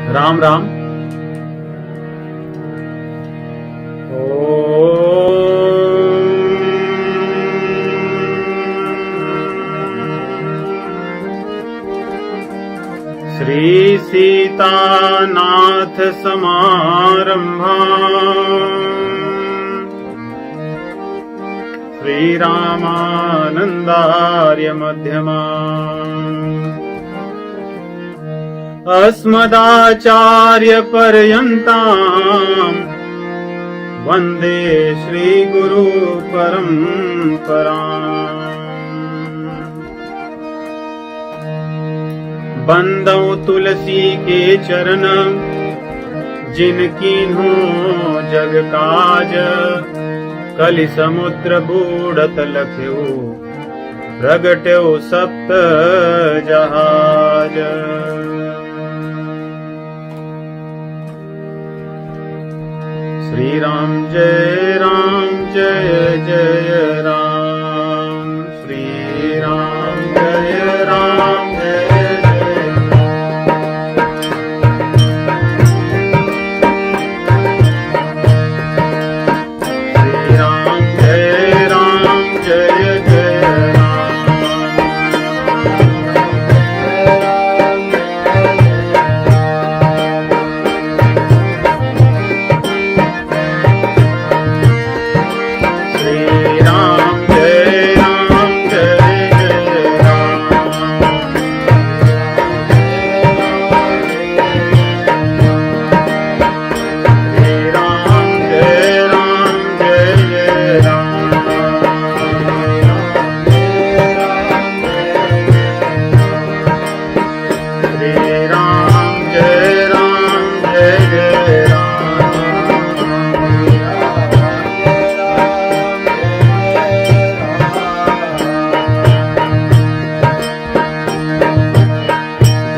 राम राम। श्री सीतानाथ समारंभा श्री रामानंदार्य मध्यमा अस्मदाचार्य पर्यन्ताम् वन्दे श्री गुरु परम्पराम्। बंदौ तुलसी के चरण जिनकीन्हो जग काज, कलि समुद्र बूढ़त लख्यो प्रगट्यो सप्त जहाज। श्री राम जय जय राम, श्री राम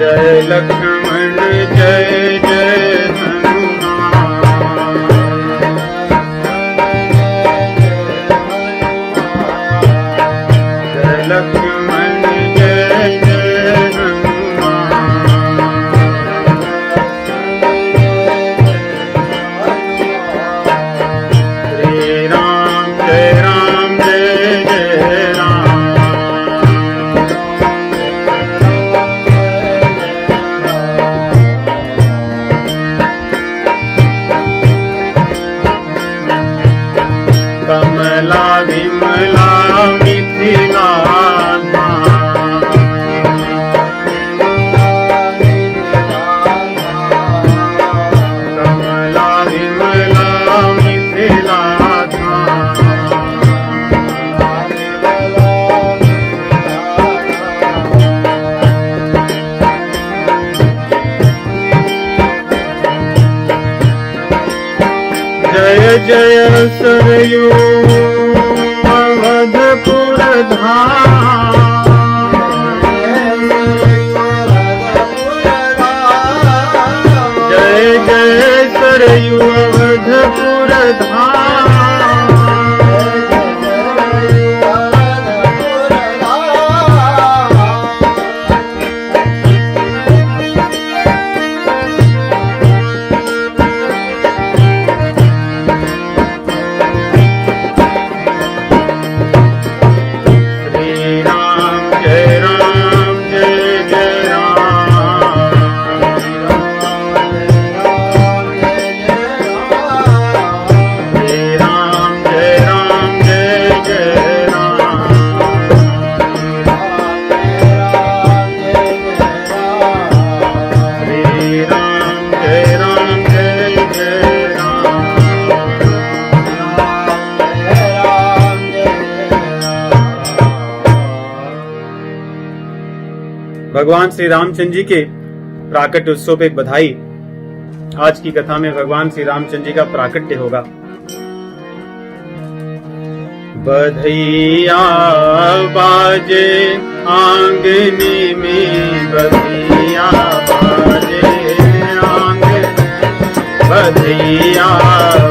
जय लक्ष्मण जय जय हनुमान, जय लक्ष्मण जय जय हनुमान। श्री राम जय जय राम। कमला विमला मिथिला कमला विमला मिथिला जय जय सरयू अवधपुर धाम, जय जय सरयू अवधपुर धाम। भगवान श्री रामचंद्र जी के प्राकट्य उत्सव पे बधाई। आज की कथा में भगवान श्री रामचंद्र जी का प्राकट्य होगा। बधैया बाजे आंगने में, बधैया बाजे आंगने, बधैया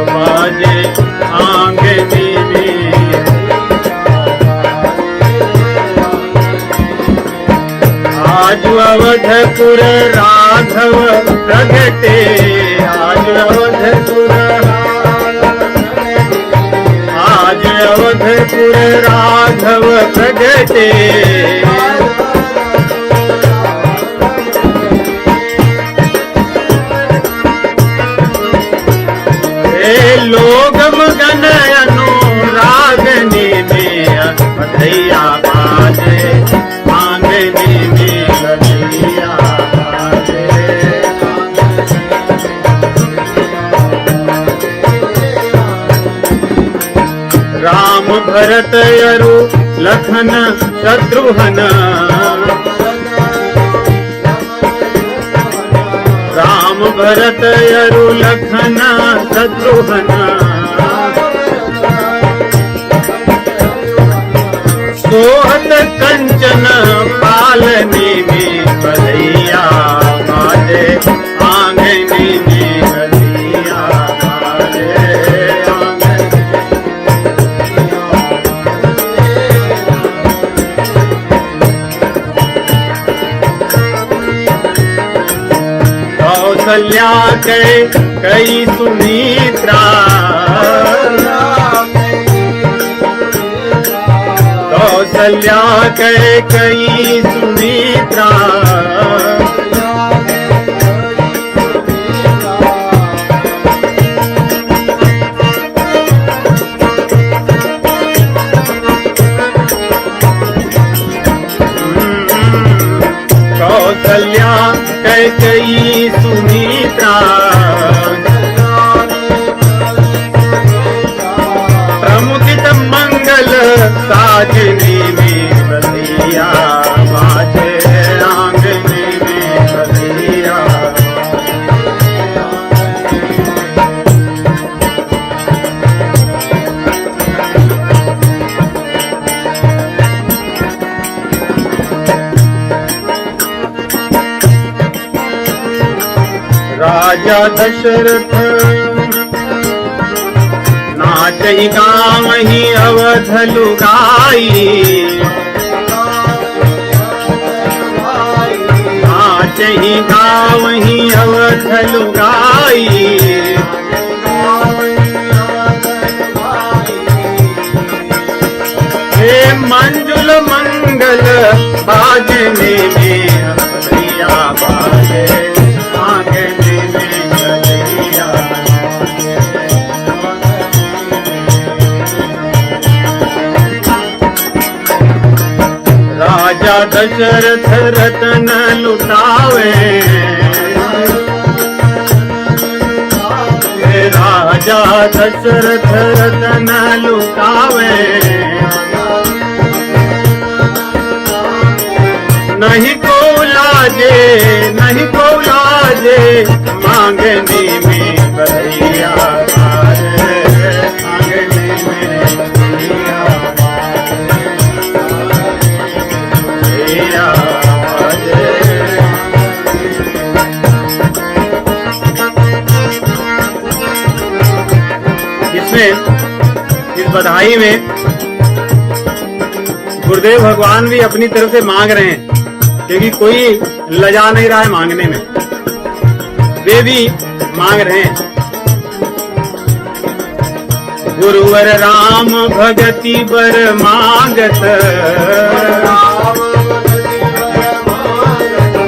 बाजे आंगने में। आज अवधपुर राघव प्रगट धर्म गण अनुरागने में बधैया बाजे, आंगने में बधैया बाजे। राम भरत अरु लखन शत्रुघ्न, राम भरत अरु लखन शत्रुघ्न, सोहत कंचन पालने में बधैया बाजे, आंगने में बधैया बाजे। कौसल्या कई सुमित्रा, कौसल्या कई सुमित्रा, कौसल्या कई सुमित्रा, प्रमुखित मंगल साजने में बधैया बाजे, आंगने में बधैया। राजा दशरथ नाचई गाँव ही अवध लुगाई, नाचई गाँव ही अवध लुगाई, हे मंजुल मंगल बाजने में बधैया बाजे, आंगने में बधैया। राजा दशरथ रतन लुटावे, राजा दशरथ रतन लुटावे, नहीं को लाजे, नहीं को लाजे, मांगने में बधैया बाजे, आंगने में बधैया बाजे। इसमें, इस बधाई में गुरुदेव भगवान भी अपनी तरफ से मांग रहे हैं, क्योंकि कोई लजा नहीं रहा है मांगने में, वे भी मांग रहे हैं। गुरुवर राम भगति बर मांगत,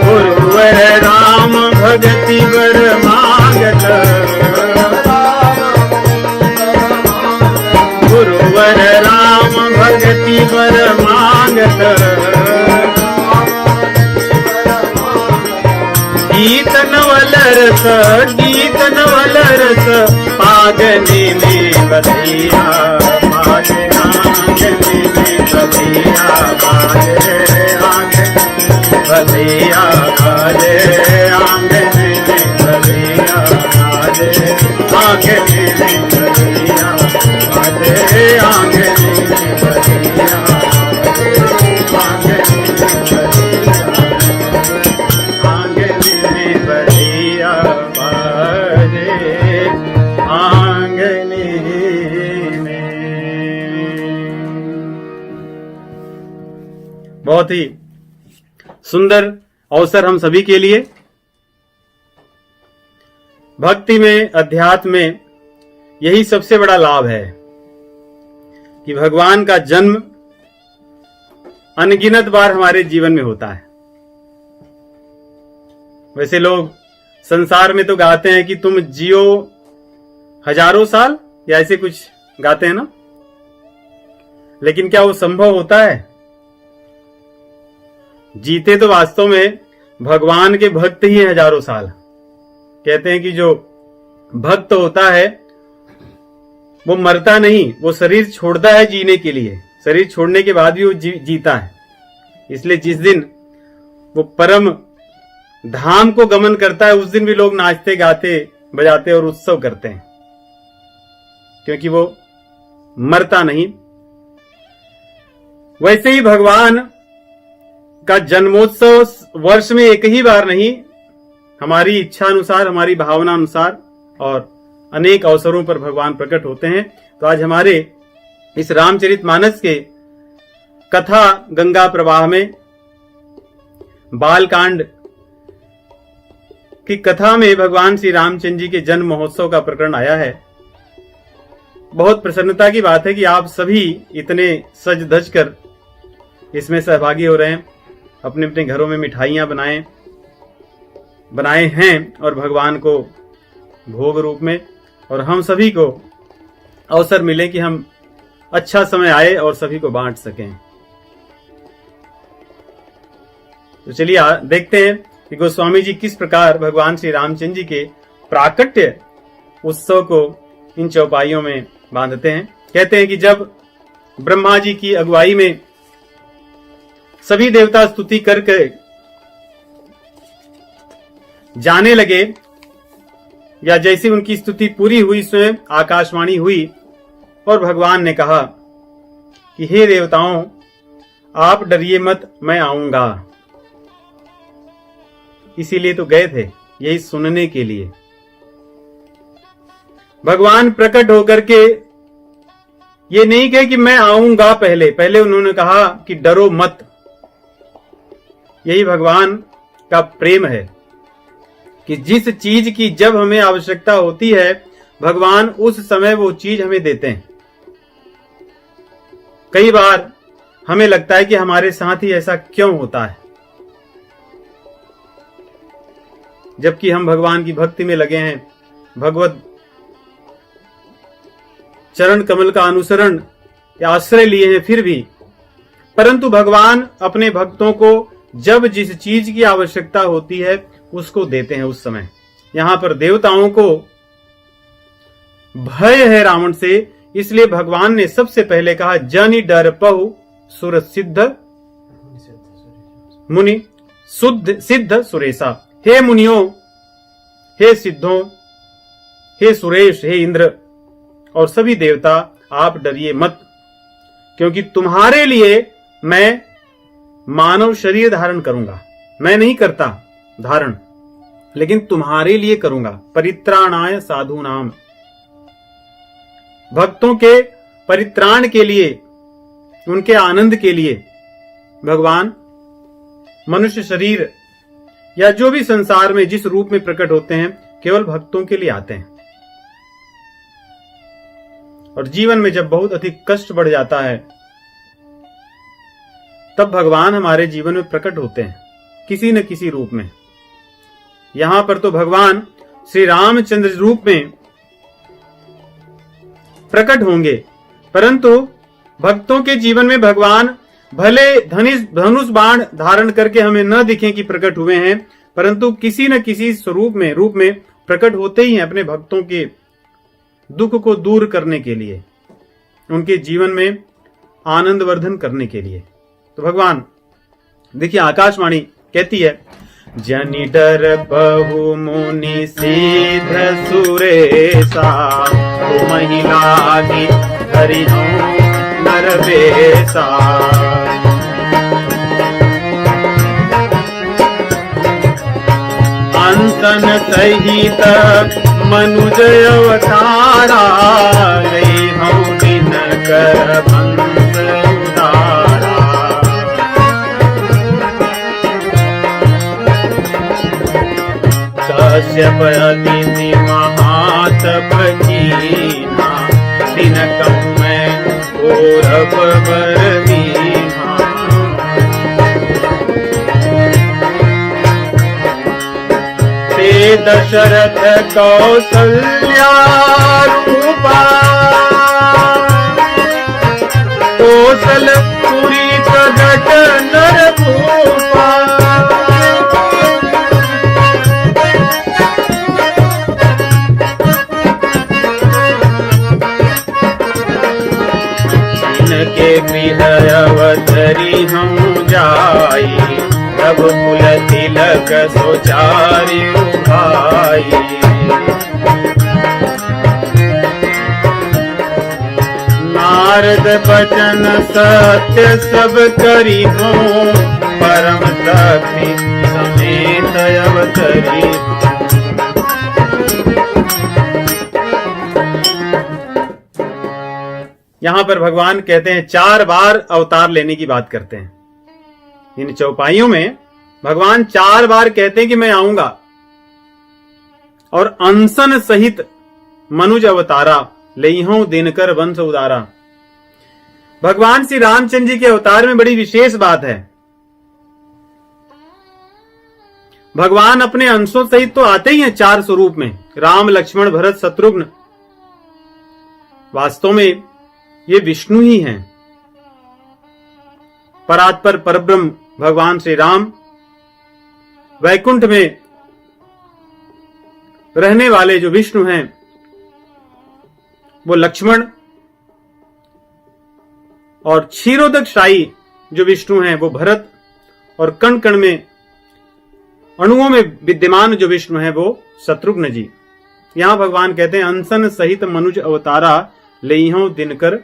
गुरुवर राम भगति बर मांगत, गुरुवर राम भगति बर मांगत, गीत नवलरस, गीत नवलरस, पागने में बधैया बाजे, आंगने में बधैया बाजे, बधैया बाजे, आंगने में बधैया बाजे, आंगने में बधैया बाजे, आंगने में बधैया बहुत ही सुंदर अवसर हम सभी के लिए। भक्ति में, अध्यात्म में यही सबसे बड़ा लाभ है कि भगवान का जन्म अनगिनत बार हमारे जीवन में होता है। वैसे लोग संसार में तो गाते हैं कि तुम जियो हजारों साल या ऐसे कुछ गाते हैं ना, लेकिन क्या वो संभव होता है? जीते तो वास्तव में भगवान के भक्त ही हजारों साल। कहते हैं कि जो भक्त होता है वो मरता नहीं, वो शरीर छोड़ता है जीने के लिए, शरीर छोड़ने के बाद भी वो जीता है। इसलिए जिस दिन वो परम धाम को गमन करता है उस दिन भी लोग नाचते गाते बजाते और उत्सव करते हैं, क्योंकि वो मरता नहीं। वैसे ही भगवान का जन्मोत्सव वर्ष में एक ही बार नहीं, हमारी इच्छा अनुसार, हमारी भावना अनुसार और अनेक अवसरों पर भगवान प्रकट होते हैं। तो आज हमारे इस रामचरितमानस के कथा गंगा प्रवाह में बालकांड की कथा में भगवान श्री रामचंद्र जी के जन्म महोत्सव का प्रकरण आया है। बहुत प्रसन्नता की बात है कि आप सभी इतने सज धज कर इसमें सहभागी हो रहे हैं, अपने अपने घरों में मिठाइयां बनाए हैं और भगवान को भोग रूप में, और हम सभी को अवसर मिले कि हम अच्छा समय आए और सभी को बांट सकें। तो चलिए देखते हैं कि गोस्वामी जी किस प्रकार भगवान श्री रामचंद्र जी के प्राकट्य उत्सव को इन चौपाइयों में बांधते हैं। कहते हैं कि जब ब्रह्मा जी की अगुवाई में सभी देवता स्तुति करके जाने लगे, या जैसे उनकी स्तुति पूरी हुई, स्वयं आकाशवाणी हुई और भगवान ने कहा कि हे देवताओं, आप डरिए मत, मैं आऊंगा। इसीलिए तो गए थे, यही सुनने के लिए। भगवान प्रकट होकर के ये नहीं कहे कि मैं आऊंगा, पहले उन्होंने कहा कि डरो मत। यही भगवान का प्रेम है कि जिस चीज की जब हमें आवश्यकता होती है, भगवान उस समय वो चीज हमें देते हैं। कई बार हमें लगता है कि हमारे साथ ही ऐसा क्यों होता है, जबकि हम भगवान की भक्ति में लगे हैं, भगवत चरण कमल का अनुसरण या आश्रय लिए हैं, फिर भी परंतु भगवान अपने भक्तों को जब जिस चीज की आवश्यकता होती है उसको देते हैं उस समय। यहां पर देवताओं को भय है रावण से, इसलिए भगवान ने सबसे पहले कहा जनि डर पहु सुर सिद्ध मुनि सिद्ध सुरेशा। हे मुनियों, हे सिद्धों, हे सुरेश, हे इंद्र और सभी देवता, आप डरिए मत, क्योंकि तुम्हारे लिए मैं मानव शरीर धारण करूंगा। मैं नहीं करता धारण, लेकिन तुम्हारे लिए करूंगा। परित्राणाय साधूनाम, भक्तों के परित्राण के लिए, उनके आनंद के लिए भगवान मनुष्य शरीर या जो भी संसार में जिस रूप में प्रकट होते हैं, केवल भक्तों के लिए आते हैं। और जीवन में जब बहुत अधिक कष्ट बढ़ जाता है, तब भगवान हमारे जीवन में प्रकट होते हैं किसी न किसी रूप में। यहां पर तो भगवान श्री रामचंद्र रूप में प्रकट होंगे, परंतु भक्तों के जीवन में भगवान भले धनुष बाण धारण करके हमें न दिखें कि प्रकट हुए हैं, परंतु किसी न किसी स्वरूप में रूप में प्रकट होते ही हैं अपने भक्तों के दुख को दूर करने के लिए, उनके जीवन में आनंद वर्धन करने के लिए। तो भगवान देखिए, आकाशवाणी कहती है जनि डर बहु मुनि सिद्ध सुरेशा, महिला हरि नरवेशा। अंतन सहित मनुज अवतारा, रे हम दिन कर भंस उदारा। कश्यप अतिथि महातप कीन्हा, दिन कहूँ मैं कौरव बर दीन्हा। ते दशरथ कौसल्या रूपा, सकल पुरी प्रगट नर भूपा। इनके गृह अवतरी हम जाई, प्रभु कुल तिलक सोचारि भाई। नारद बचन सत्य सब करी हो, परम शक्ति समेत अवतरी। यहां पर भगवान कहते हैं 4 बार अवतार लेने की बात करते हैं। इन चौपाइयों में भगवान 4 बार कहते हैं कि मैं आऊंगा, और अनशन सहित मनुज अवतारा, लेहूं दिनकर वंश उदारा। भगवान श्री रामचंद्र जी के अवतार में बड़ी विशेष बात है। भगवान अपने अंशों सहित तो आते ही हैं 4 स्वरूप में, राम लक्ष्मण भरत शत्रुघ्न। वास्तव में ये विष्णु ही हैं। परात्पर परब्रह्म भगवान श्री राम वैकुंठ में रहने वाले जो विष्णु हैं वो लक्ष्मण, और क्षीरोदकशाही जो विष्णु हैं वो भरत, और कण कण में अणुओं में विद्यमान जो विष्णु हैं वो शत्रुघ्न जी। यहां भगवान कहते हैं अनशन सहित मनुज अवतारा, लेहूं दिनकर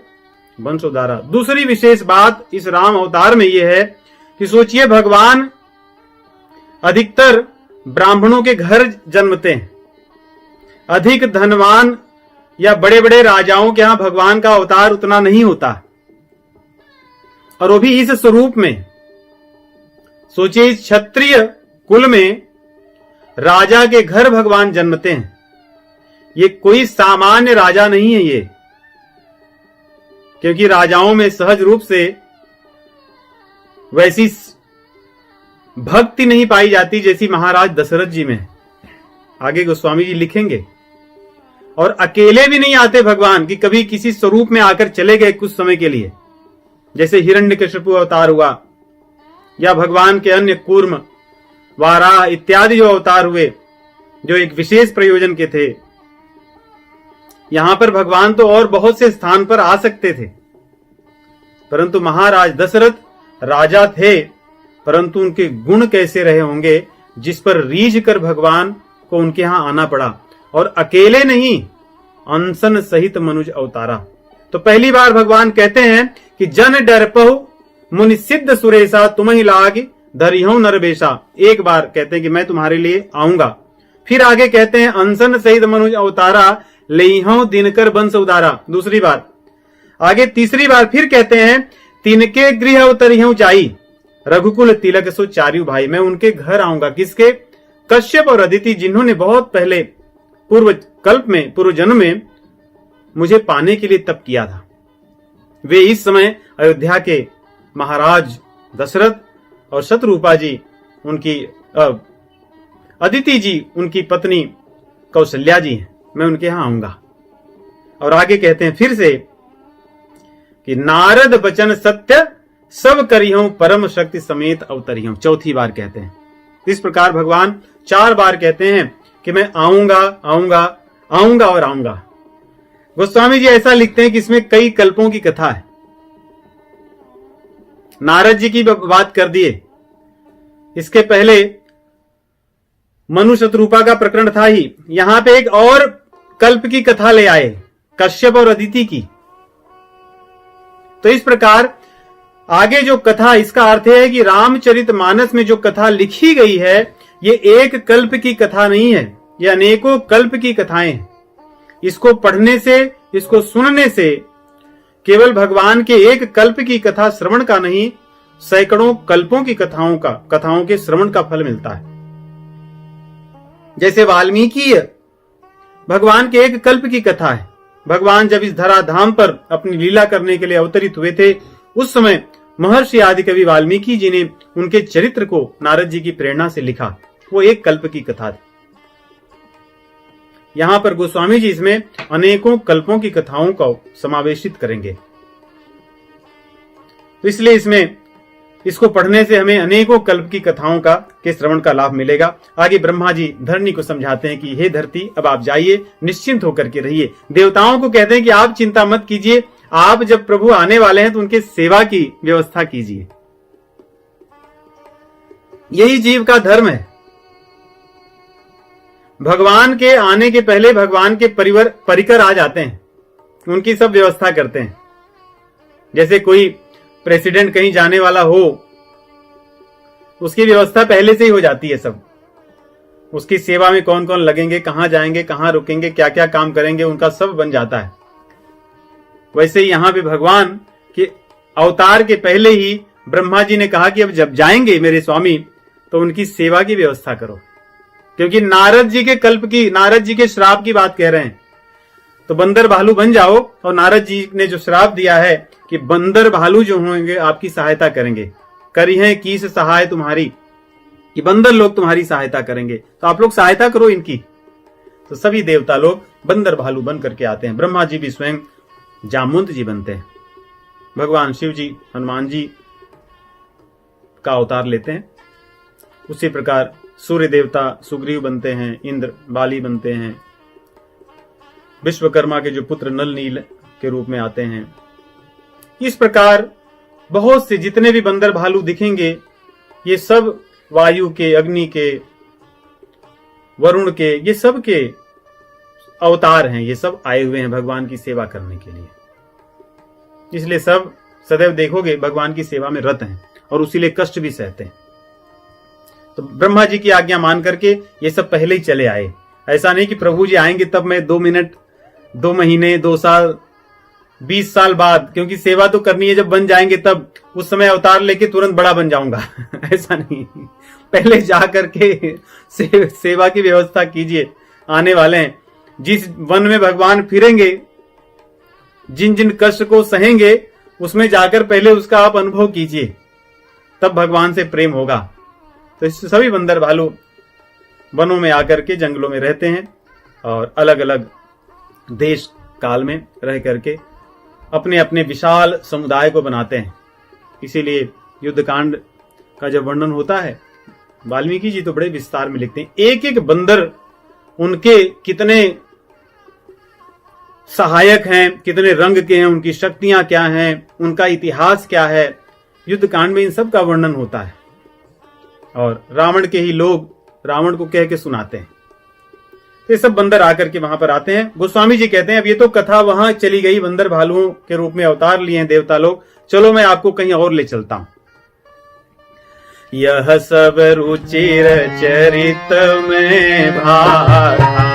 वंश उदारा। दूसरी विशेष बात इस राम अवतार में यह है कि सोचिए, भगवान अधिकतर ब्राह्मणों के घर जन्मते हैं। अधिक धनवान या बड़े बड़े राजाओं के यहां भगवान का अवतार उतना नहीं होता, और वो भी इस स्वरूप में। सोचिए, इस क्षत्रिय कुल में राजा के घर भगवान जन्मते हैं। ये कोई सामान्य राजा नहीं है ये, क्योंकि राजाओं में सहज रूप से वैसी भक्ति नहीं पाई जाती जैसी महाराज दशरथ जी में। आगे गोस्वामी जी लिखेंगे। और अकेले भी नहीं आते भगवान कि कभी किसी स्वरूप में आकर चले गए कुछ समय के लिए, जैसे हिरण्यकशिपु अवतार हुआ, या भगवान के अन्य कूर्म, वाराह इत्यादि जो अवतार हुए जो एक विशेष प्रयोजन के थे। यहां पर भगवान तो और बहुत से स्थान पर आ सकते थे, परंतु महाराज दशरथ राजा थे, परंतु उनके गुण कैसे रहे होंगे जिस पर रीझ कर भगवान को उनके यहां आना पड़ा, और अकेले नहीं, अनशन सहित मनुज अवतारा। तो पहली बार भगवान कहते हैं कि जन डरपहु मुनि सिद्ध सुरेशा, तुम ही लाग धरिहु नरबेशा। एक बार कहते हैं कि मैं तुम्हारे लिए आऊंगा। फिर आगे कहते हैं अनशन सहित मनुज अवतारा, लेहूं दिनकर वंश उदारा। दूसरी बार। आगे तीसरी बार फिर कहते हैं तिनके गृह अवतरिहु जाई, रघुकुल तिलक सो चार्यु भाई। मैं उनके घर आऊंगा। किसके? कश्यप और अदिति, जिन्होंने बहुत पहले पूर्व कल्प में, पूर्व जन्म में मुझे पाने के लिए तप किया था। वे इस समय अयोध्या के महाराज दशरथ और शत्रुपा जी, उनकी अदिति जी उनकी पत्नी कौशल्या जी हैं। मैं उनके यहां आऊंगा। और आगे कहते हैं फिर से कि नारद बचन सत्य सब करिहूं, परम शक्ति समेत अवतरिहूं। चौथी बार कहते हैं। इस प्रकार भगवान 4 बार कहते हैं कि मैं आऊंगा, आऊंगा, आऊंगा और आऊंगा। गोस्वामी जी ऐसा लिखते हैं कि इसमें कई कल्पों की कथा है। नारद जी की बात कर दिए, इसके पहले मनु शत्रुपा का प्रकरण था ही। यहां पे एक और कल्प की कथा ले आए, कश्यप और अदिति की। तो इस प्रकार आगे जो कथा, इसका अर्थ है कि रामचरितमानस में जो कथा लिखी गई है, ये एक कल्प की कथा नहीं है, ये अनेकों कल्प की कथाएं हैं। इसको पढ़ने से, इसको सुनने से केवल भगवान के एक कल्प की कथा श्रवण का नहीं, सैकड़ों कल्पों की कथाओं के श्रवण का फल मिलता है। जैसे वाल्मीकि भगवान के एक कल्प की कथा है। भगवान जब इस धराधाम पर अपनी लीला करने के लिए अवतरित हुए थे, उस समय महर्षि आदि कवि वाल्मीकि जी ने उनके चरित्र को नारद जी की प्रेरणा से लिखा। वो एक कल्प की कथा थी। यहां पर गोस्वामी जी इसमें अनेकों कल्पों की कथाओं को समावेशित करेंगे। तो इसलिए इसको पढ़ने से हमें अनेकों कल्प की कथाओं के श्रवण का लाभ मिलेगा। आगे ब्रह्मा जी धरणी को समझाते हैं कि हे धरती, अब आप जाइए, निश्चिंत होकर के रहिए। देवताओं को कहते हैं कि आप चिंता मत कीजिए, आप जब प्रभु आने वाले हैं तो उनके सेवा की व्यवस्था कीजिए। यही जीव का धर्म है। भगवान के आने के पहले भगवान के परिकर आ जाते हैं, उनकी सब व्यवस्था करते हैं। जैसे कोई प्रेसिडेंट कहीं जाने वाला हो, उसकी व्यवस्था पहले से ही हो जाती है। सब उसकी सेवा में कौन कौन लगेंगे, कहां जाएंगे, कहां रुकेंगे, क्या क्या काम करेंगे, उनका सब बन जाता है। वैसे ही यहां पे भगवान के अवतार के पहले ही ब्रह्मा जी ने कहा कि अब जब जाएंगे मेरे स्वामी तो उनकी सेवा की व्यवस्था करो, क्योंकि नारद जी के श्राप की बात कह रहे हैं। तो बंदर भालू बन जाओ, और नारद जी ने जो श्राप दिया है कि बंदर भालू जो होंगे आपकी सहायता करेंगे, करी है कीस सहाय तुम्हारी, कि बंदर लोग तुम्हारी सहायता करेंगे, तो आप लोग सहायता करो इनकी। तो सभी देवता लोग बंदर भालू बन करके आते हैं। ब्रह्मा जी भी स्वयं जामुंत जी बनते हैं, भगवान शिव जी हनुमान जी का अवतार लेते हैं। उसी प्रकार सूर्य देवता सुग्रीव बनते हैं, इंद्र बाली बनते हैं, विश्वकर्मा के जो पुत्र नल नील के रूप में आते हैं। इस प्रकार बहुत से जितने भी बंदर भालू दिखेंगे, ये सब वायु के, अग्नि के, वरुण के, ये सब के अवतार हैं। ये सब आए हुए हैं भगवान की सेवा करने के लिए। इसलिए सब सदैव देखोगे भगवान की सेवा में रत हैं और उसीलिए कष्ट भी सहते हैं। तो ब्रह्मा जी की आज्ञा मान करके ये सब पहले ही चले आए। ऐसा नहीं कि प्रभु जी आएंगे तब मैं 2 मिनट, 2 महीने, 2 साल, 20 साल बाद, क्योंकि सेवा तो करनी है, जब बन जाएंगे तब उस समय अवतार लेके तुरंत बड़ा बन जाऊंगा ऐसा नहीं, पहले जा करके सेवा की व्यवस्था कीजिए। आने वाले हैं, जिस वन में भगवान फिरेंगे, जिन जिन कष्ट को सहेंगे, उसमें जाकर पहले उसका आप अनुभव कीजिए, तब भगवान से प्रेम होगा। तो सभी बंदर भालू वनों में आकर के जंगलों में रहते हैं और अलग अलग देश काल में रह करके अपने अपने विशाल समुदाय को बनाते हैं। इसीलिए युद्धकांड का जब वर्णन होता है, वाल्मीकि जी तो बड़े विस्तार में लिखते हैं, एक एक बंदर उनके कितने सहायक हैं, कितने रंग के हैं, उनकी शक्तियां क्या हैं, उनका इतिहास क्या है, युद्धकांड में इन सब का वर्णन होता है। और रावण के ही लोग रावण को कह के सुनाते हैं। तो ये सब बंदर आकर के वहां पर आते हैं। गोस्वामी जी कहते हैं अब ये तो कथा वहां चली गई, बंदर भालुओं के रूप में अवतार लिए हैं देवता लोग, चलो मैं आपको कहीं और ले चलता हूं। यह सब रुचिर चरित में भाता,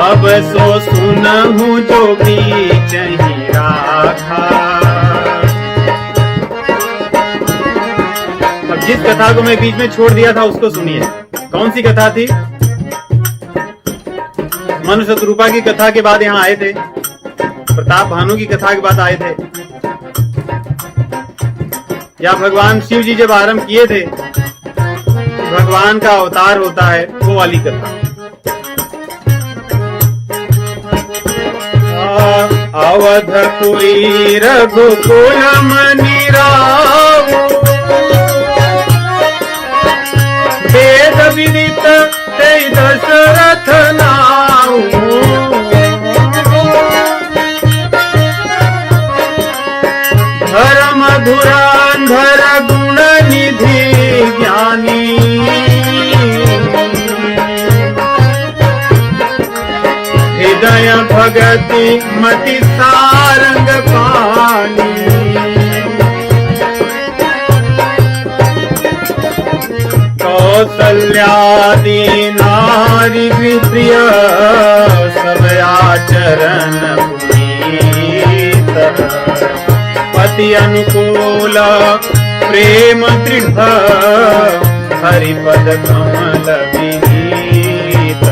अब सो सुनहूं जो बीच ही राखा। अब जिस कथा को मैं बीच में छोड़ दिया था उसको सुनिए। कौन सी कथा थी? मनु शत्रुपा की कथा के बाद यहां आए थे, प्रताप भानु की कथा के बाद आए थे, या भगवान शिव जी जब आरंभ किए थे, भगवान का अवतार होता है, वो वाली कथा। अवधपुरी रघुकुल मनि रावो, वेद विदित ते दशरथ नाऊ। धर्म धुरांधर गुण निधि ज्ञानी, हृदय भगति मति सारंग पानी। कौसल्यादि नारी प्रिय, सब आचरण पुनीत। पति अनुकूल प्रेम दृढ़, हरिपद कमल विनीत।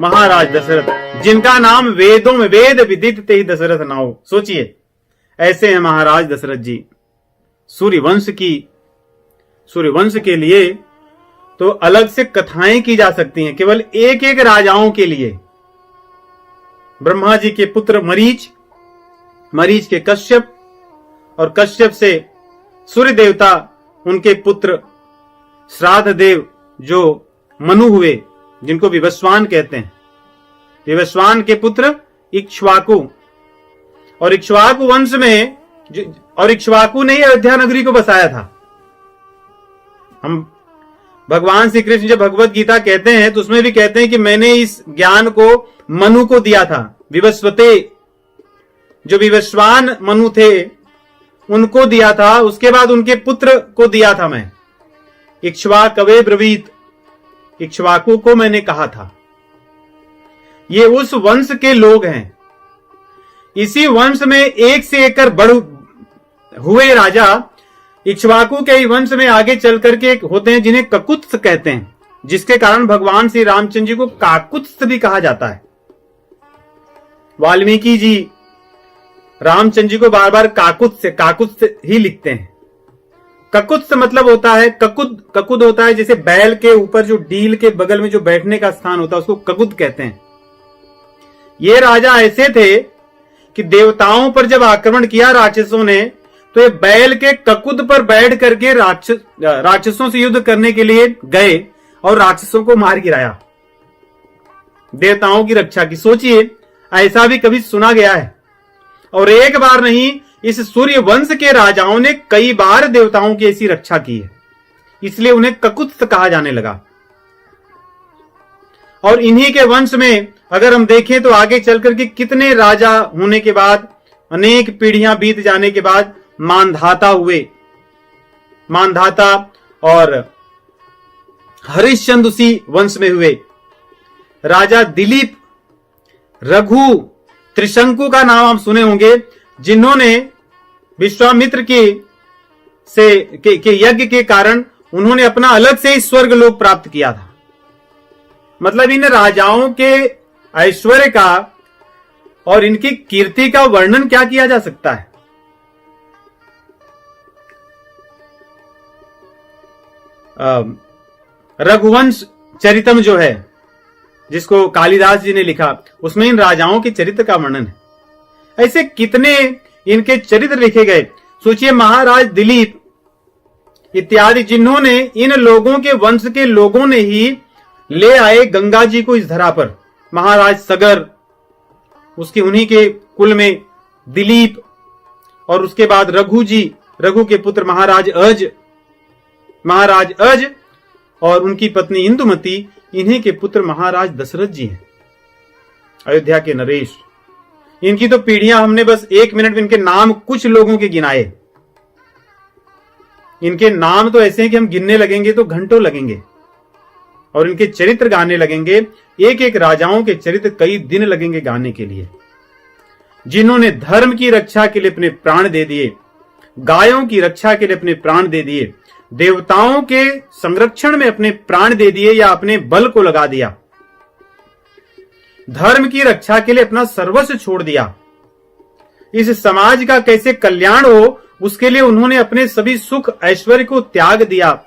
महाराज दशरथ, जिनका नाम वेदों में वेद विदित ते ही दशरथ नाऊ। सोचिए, ऐसे हैं महाराज दशरथ जी। सूर्यवंश के लिए तो अलग से कथाएं की जा सकती हैं, केवल एक एक राजाओं के लिए। ब्रह्मा जी के पुत्र मरीच, मरीच के कश्यप, और कश्यप से सूर्य देवता, उनके पुत्र श्राद्ध देव जो मनु हुए, जिनको विवस्वान कहते हैं। विवस्वान के पुत्र इक्ष्वाकु, और इक्ष्वाकु वंश में, और इक्ष्वाकु ने ही अयोध्या नगरी को बसाया था। हम भगवान श्री कृष्ण जब भगवत गीता कहते हैं तो उसमें भी कहते हैं कि मैंने इस ज्ञान को मनु को दिया था। विवस्वते, जो विवस्वान मनु थे उनको दिया था, उसके बाद उनके पुत्र को दिया था मैं। इक्ष्वाकवे ब्रवीत, इक्ष्वाकु को मैंने कहा था। ये उस वंश के लोग हैं। इसी वंश में एक से एक कर बढ़ हुए राजा इक्ष्वाकु के ही वंश में आगे चल करके होते हैं जिन्हें ककुत्स कहते हैं, जिसके कारण भगवान श्री रामचंद्र जी को काकुत्स भी कहा जाता है। वाल्मीकि जी रामचंद्र जी को बार बार काकुत्स ही लिखते हैं। ककुत्स मतलब होता है ककुद, ककुद होता है जैसे बैल के ऊपर जो डील के बगल में जो बैठने का स्थान होता है उसको ककुद कहते हैं। ये राजा ऐसे थे कि देवताओं पर जब आक्रमण किया राक्षसों ने, तो ये बैल के ककुद पर बैठ करके राक्षसों से युद्ध करने के लिए गए और राक्षसों को मार गिराया, देवताओं की रक्षा की। सोचिए, ऐसा भी कभी सुना गया है? और एक बार नहीं, इस सूर्य वंश के राजाओं ने कई बार देवताओं की ऐसी रक्षा की है, इसलिए उन्हें ककुत्स कहा जाने लगा। और इन्हीं के वंश में अगर हम देखें तो आगे चलकर के कितने राजा होने के बाद, अनेक पीढ़ियां बीत जाने के बाद मानधाता हुए। मानधाता और हरिश्चंद्र उसी वंश में हुए। राजा दिलीप, रघु, त्रिशंकु का नाम आप सुने होंगे, जिन्होंने विश्वामित्र के यज्ञ के कारण उन्होंने अपना अलग से ही स्वर्ग लोक प्राप्त किया था। मतलब इन राजाओं के ऐश्वर्य का और इनकी कीर्ति का वर्णन क्या किया जा सकता है। रघुवंश चरितम जो है, जिसको कालिदास जी ने लिखा, उसमें इन राजाओं के चरित्र का वर्णन है। ऐसे कितने इनके चरित्र लिखे गए। सोचिए, महाराज दिलीप इत्यादि, जिन्होंने इन लोगों के वंश के लोगों ने ही ले आए गंगा जी को इस धरा पर। महाराज सगर, उसके उन्हीं के कुल में दिलीप, और उसके बाद रघु जी, रघु के पुत्र महाराज अज और उनकी पत्नी इंदुमती, इन्हीं के पुत्र महाराज दशरथ जी हैं, अयोध्या के नरेश। इनकी तो पीढ़ियां हमने बस 1 मिनट में इनके नाम कुछ लोगों के गिनाए। इनके नाम तो ऐसे हैं कि हम गिनने लगेंगे तो घंटों लगेंगे, और इनके चरित्र गाने लगेंगे। एक एक राजाओं के चरित्र कई दिन लगेंगे गाने के लिए, जिन्होंने धर्म की रक्षा के लिए अपने प्राण दे दिए, गायों की रक्षा के लिए अपने प्राण दे दिए, देवताओं के संरक्षण में अपने प्राण दे दिए या अपने बल को लगा दिया, धर्म की रक्षा के लिए अपना सर्वस्व छोड़ दिया। इस समाज का कैसे कल्याण हो, उसके लिए उन्होंने अपने सभी सुख ऐश्वर्य को त्याग दिया।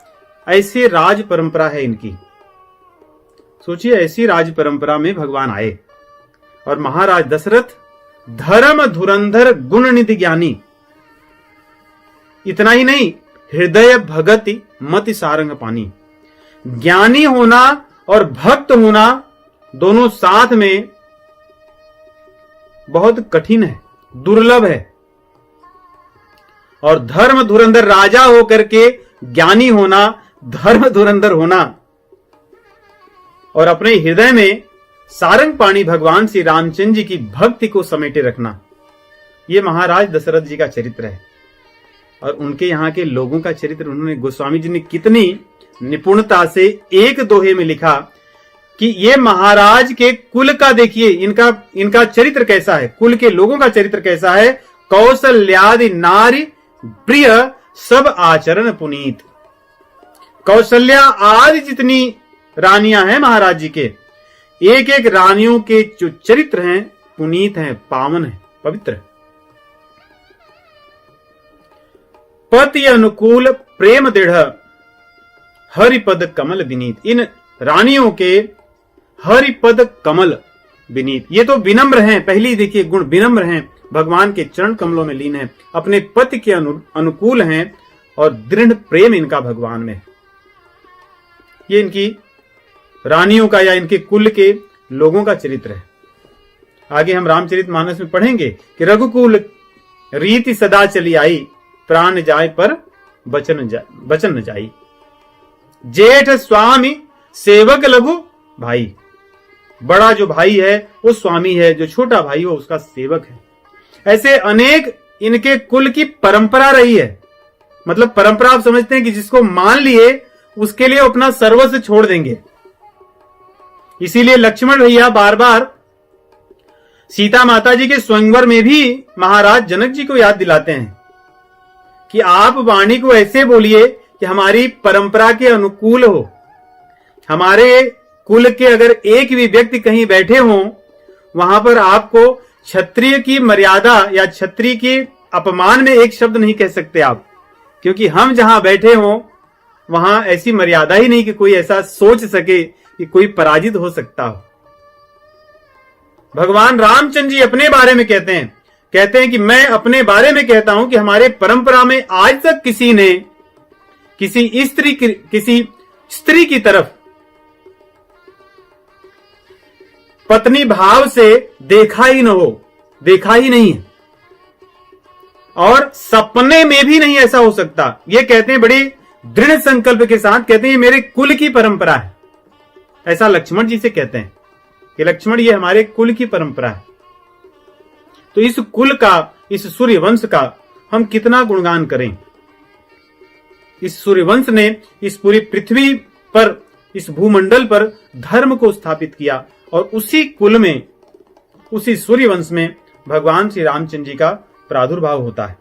ऐसी राज परंपरा है इनकी। सोचिए, ऐसी राज परंपरा में भगवान आए, और महाराज दशरथ धर्म धुरंधर गुण निधि ज्ञानी। इतना ही नहीं, हृदय भगति मति सारंग पानी। ज्ञानी होना और भक्त होना दोनों साथ में बहुत कठिन है, दुर्लभ है। और धर्म धुरंधर राजा होकर के ज्ञानी होना, धर्म धुरंधर होना, और अपने हृदय में सारंग पाणी भगवान श्री रामचंद्र जी की भक्ति को समेटे रखना, यह महाराज दशरथ जी का चरित्र है। और उनके यहां के लोगों का चरित्र उन्होंने, गोस्वामी जी ने कितनी निपुणता से एक दोहे में लिखा कि ये महाराज के कुल का देखिए, इनका चरित्र कैसा है, कुल के लोगों का चरित्र कैसा है। कौशल्यादि नारी प्रिय सब आचरण पुनीत। कौशल्या आदि जितनी रानियां हैं महाराज जी के, एक एक रानियों के जो चरित्र हैं पुनीत हैं, पावन हैं, पवित्र है। पति अनुकूल प्रेम दृढ़ हरिपद कमल विनीत, इन रानियों के हरिपद कमल विनीत, ये तो विनम्र हैं। पहली देखिए गुण विनम्र हैं, भगवान के चरण कमलों में लीन हैं, अपने पति के अनुकूल हैं और दृढ़ प्रेम इनका भगवान में। ये इनकी रानियों का या इनके कुल के लोगों का चरित्र है। आगे हम रामचरितमानस में पढ़ेंगे कि रघुकुल रीति सदा चली आई, प्राण जाए पर बचन न जाई। जेठ स्वामी सेवक लघु भाई, बड़ा जो भाई है वो स्वामी है, जो छोटा भाई हो उसका सेवक है। ऐसे अनेक इनके कुल की परंपरा रही है। मतलब परंपरा आप समझते हैं कि जिसको मान लिए उसके लिए अपना सर्वस्व छोड़ देंगे। इसीलिए लक्ष्मण भैया बार बार सीता माता जी के स्वयंवर में भी महाराज जनक जी को याद दिलाते हैं कि आप वाणी को ऐसे बोलिए कि हमारी परंपरा के अनुकूल हो। हमारे कुल के अगर एक भी व्यक्ति कहीं बैठे हों, वहां पर आपको क्षत्रिय की मर्यादा या क्षत्रिय के अपमान में एक शब्द नहीं कह सकते आप, क्योंकि हम जहां बैठे हों वहां ऐसी मर्यादा ही नहीं कि कोई ऐसा सोच सके कि कोई पराजित हो सकता हो। भगवान रामचंद्र जी अपने बारे में कहते हैं कि मैं अपने बारे में कहता हूं कि हमारे परंपरा में आज तक किसी ने किसी स्त्री की तरफ पत्नी भाव से देखा ही नहीं है, और सपने में भी नहीं ऐसा हो सकता। ये कहते हैं बड़ी दृढ़ संकल्प के साथ, कहते हैं ये मेरे कुल की परंपरा है। ऐसा लक्ष्मण जी से कहते हैं कि लक्ष्मण ये हमारे कुल की परंपरा है। तो इस कुल का, इस सूर्यवंश का हम कितना गुणगान करें। इस सूर्यवंश ने इस पूरी पृथ्वी पर, इस भूमंडल पर धर्म को स्थापित किया, और उसी कुल में, उसी सूर्यवंश में भगवान श्री रामचंद्र जी का प्रादुर्भाव होता है।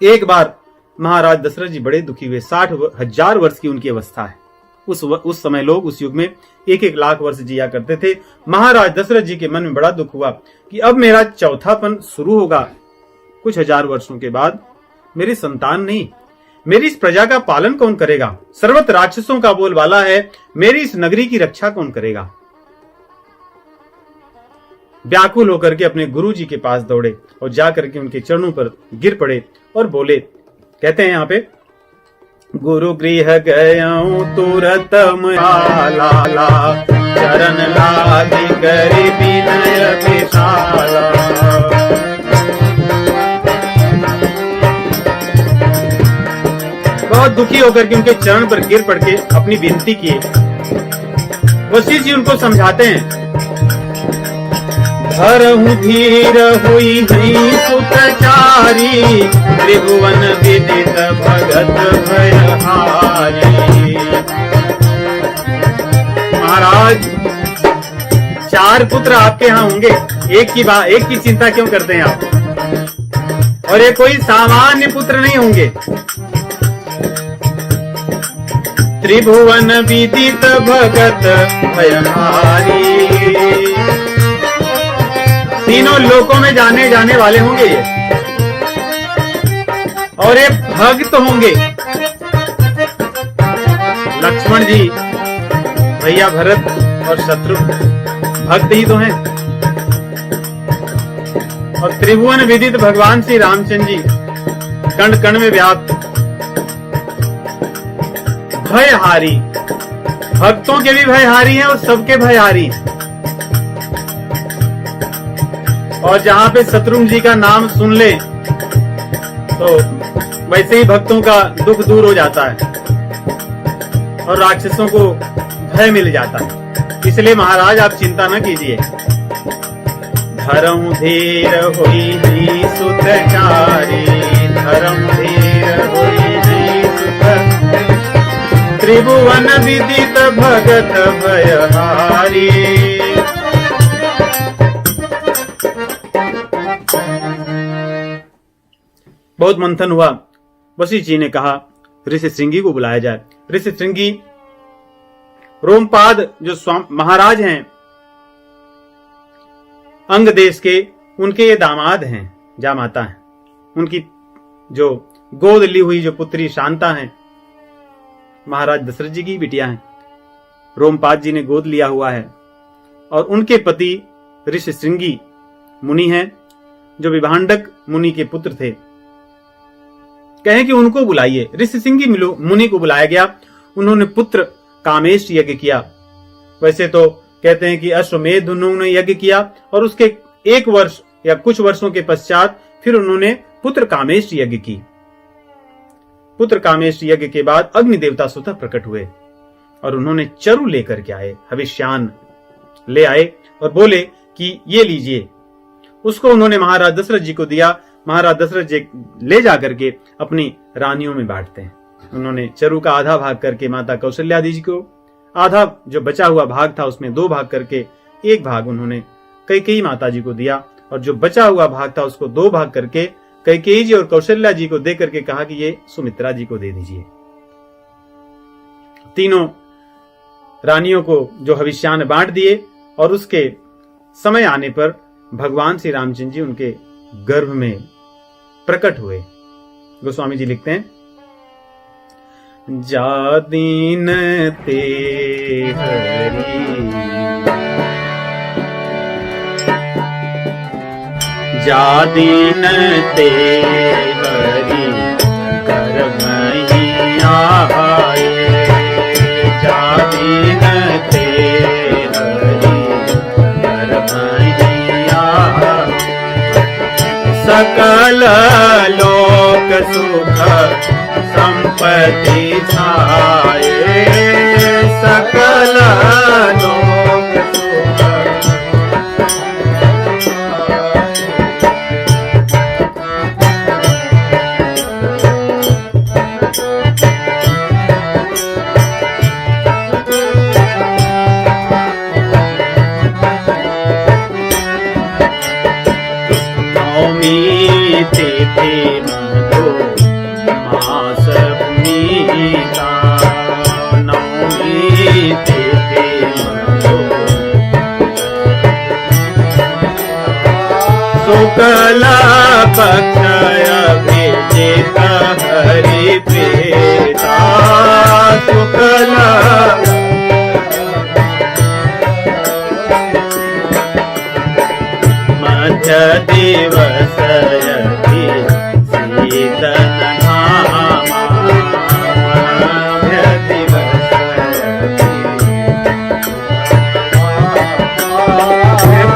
एक बार महाराज दशरथ जी बड़े दुखी हुए। 60,000 वर्ष की उनकी अवस्था है। उस समय लोग, उस युग में 1-1 लाख वर्ष जिया करते थे। महाराज दशरथ जी के मन में बड़ा दुख हुआ कि अब मेरा चौथापन शुरू होगा, कुछ हजार वर्षों के बाद मेरी संतान नहीं, मेरी इस प्रजा का पालन कौन करेगा? सर्वत्र राक्षसों का बोलबाला है, मेरी इस नगरी की रक्षा कौन करेगा? व्याकुल होकर के अपने गुरु जी के पास दौड़े और जाकर के उनके चरणों पर गिर पड़े और बोले, कहते हैं यहाँ पे, गुरु गृह गयऊं तुरत लाला, चरण लादि करि विनय विशाला। बहुत दुखी होकर के उनके चरण पर गिर पड़ के अपनी विनती किए। वशिष्ठ जी उनको समझाते हैं, धरहु धीर हुई नहीं सुतचारी, त्रिभुवन विदित भगत भयहारी। महाराज 4 पुत्र आपके यहाँ होंगे, एक की चिंता क्यों करते हैं आप? और ये कोई सामान्य पुत्र नहीं होंगे। त्रिभुवन विदित भगत भयहारी, तीनों लोकों में जाने वाले होंगे ये, और ये भक्त होंगे। लक्ष्मण जी, भैया भरत और शत्रुघ्न भक्त ही तो हैं। और त्रिभुवन विदित भगवान श्री रामचंद्र जी कण कण में व्याप्त, भयहारी, भक्तों के भी भयहारी हैं और सबके भयहारी। और जहां पे शत्रुघ्न जी का नाम सुन ले तो वैसे ही भक्तों का दुख दूर हो जाता है और राक्षसों को भय मिल जाता है। इसलिए महाराज आप चिंता न कीजिए। धर्म धीर हुई सुतचारी, धर्म धीर हुई सुत, त्रिभुवन विदित भगत भयहारी। बहुत मंथन हुआ। वशिष्ठ जी ने कहा ऋषि श्रृंगी को बुलाया जाए। ऋषि श्रृंगी रोमपाद जो महाराज हैं अंग देश के, उनके ये दामाद हैं, जामाता हैं। उनकी जो गोद ली हुई जो पुत्री शांता हैं, महाराज दशरथ जी की बिटिया हैं। रोमपाद जी ने गोद लिया हुआ है और उनके पति ऋषिशृंगी मुनि हैं, जो विभांडक मुनि के पुत्र थे। कहें कि उनको बुलाइए। ऋषिशृंगी मुनि को बुलाया गया। उन्होंने पुत्र कामेश यज्ञ किया। वैसे तो कहते हैं कि अश्वमेध उन्होंने यज्ञ किया और उसके 1 वर्ष या कुछ वर्षों के पश्चात फिर उन्होंने पुत्र कामेश यज्ञ की। पुत्र कामेश यज्ञ के बाद अग्नि देवता स्वतः प्रकट हुए और उन्होंने चरु लेकर के आए, हविष्यान ले आए और बोले कि ये लीजिए। उसको उन्होंने महाराज दशरथ जी को दिया। महाराज दशरथ जी ले जाकर के अपनी रानियों में बांटते हैं। उन्होंने चरु का आधा भाग करके माता कौशल्या जी को, आधा जो बचा हुआ भाग था उसमें 2 भाग करके 1 भाग उन्होंने कैकेयी माता जी को दिया और जो बचा हुआ भाग था उसको 2 भाग करके कैकेयी जी और कौशल्या जी को दे करके कहा कि ये सुमित्रा जी को दे दीजिए। तीनों रानियों को जो हविष्यान बांट दिए और उसके समय आने पर भगवान श्री रामचंद्र जी उनके गर्भ में प्रकट हुए। गोस्वामी जी लिखते हैं, जा दीन ते हरि, जा दीन ते हरि गर्भ ही आए, जा दीन ते हरि गर्भ ही आए, सकल लोक सुख संपत्ति छाए, सकल लोक सुख। नवमी तिथि मधु मास भूमिका, नवमी तिथि मधु शुक्ल पक्ष अभिजित हरि प्रीता, शुक्ल मध्य दिवस शीतल घामा, मध्य दिवस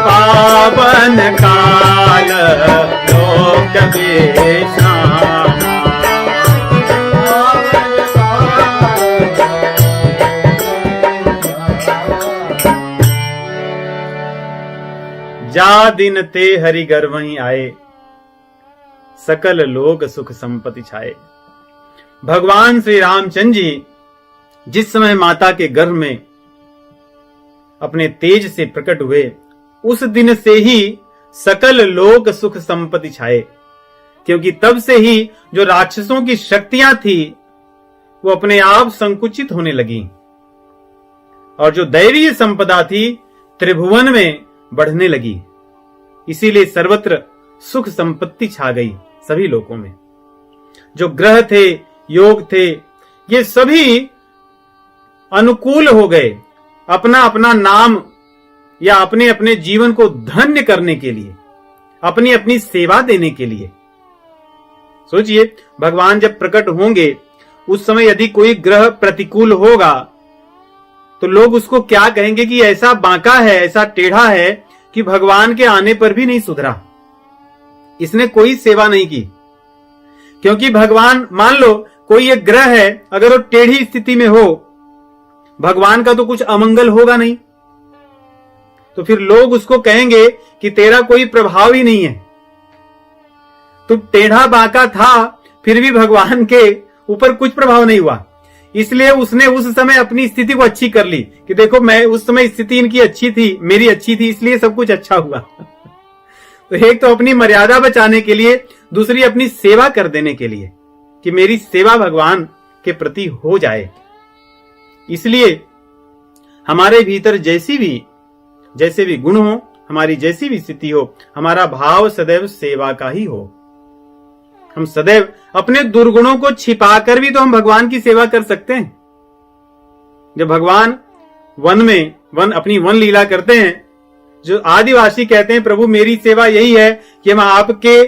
पावन काल लोक विश्रामा, जा दिन ते हरि गर्भ ही आए, सकल लोक सुख संपत्ति छाए। भगवान श्री रामचंद्र जी जिस समय माता के गर्भ में अपने तेज से प्रकट हुए, उस दिन से ही सकल लोक सुख संपत्ति छाए, क्योंकि तब से ही जो राक्षसों की शक्तियां थी वो अपने आप संकुचित होने लगी और जो दैवीय संपदा थी त्रिभुवन में बढ़ने लगी। इसीलिए सर्वत्र सुख संपत्ति छा गई सभी लोकों में। जो ग्रह थे, योग थे, ये सभी अनुकूल हो गए अपना अपना नाम या अपने अपने जीवन को धन्य करने के लिए, अपनी अपनी सेवा देने के लिए। सोचिए, भगवान जब प्रकट होंगे उस समय यदि कोई ग्रह प्रतिकूल होगा तो लोग उसको क्या कहेंगे कि ऐसा बांका है, ऐसा टेढ़ा है कि भगवान के आने पर भी नहीं सुधरा, इसने कोई सेवा नहीं की। क्योंकि भगवान, मान लो कोई एक ग्रह है, अगर वो टेढ़ी स्थिति में हो, भगवान का तो कुछ अमंगल होगा नहीं, तो फिर लोग उसको कहेंगे कि तेरा कोई प्रभाव ही नहीं है, तो टेढ़ा बांका था फिर भी भगवान के ऊपर कुछ प्रभाव नहीं हुआ। इसलिए उसने उस समय अपनी स्थिति को अच्छी कर ली कि देखो, मैं उस समय स्थिति इनकी अच्छी थी, मेरी अच्छी थी, इसलिए सब कुछ अच्छा हुआ। तो एक तो अपनी मर्यादा बचाने के लिए, दूसरी अपनी सेवा कर देने के लिए कि मेरी सेवा भगवान के प्रति हो जाए। इसलिए हमारे भीतर जैसे भी गुण हो, हमारी जैसी भी स्थिति हो, हमारा भाव सदैव सेवा का ही हो। हम सदैव अपने दुर्गुणों को छिपाकर भी तो हम भगवान की सेवा कर सकते हैं। जब भगवान वन अपनी वन लीला करते हैं, जो आदिवासी कहते हैं प्रभु मेरी सेवा यही है कि हम आपके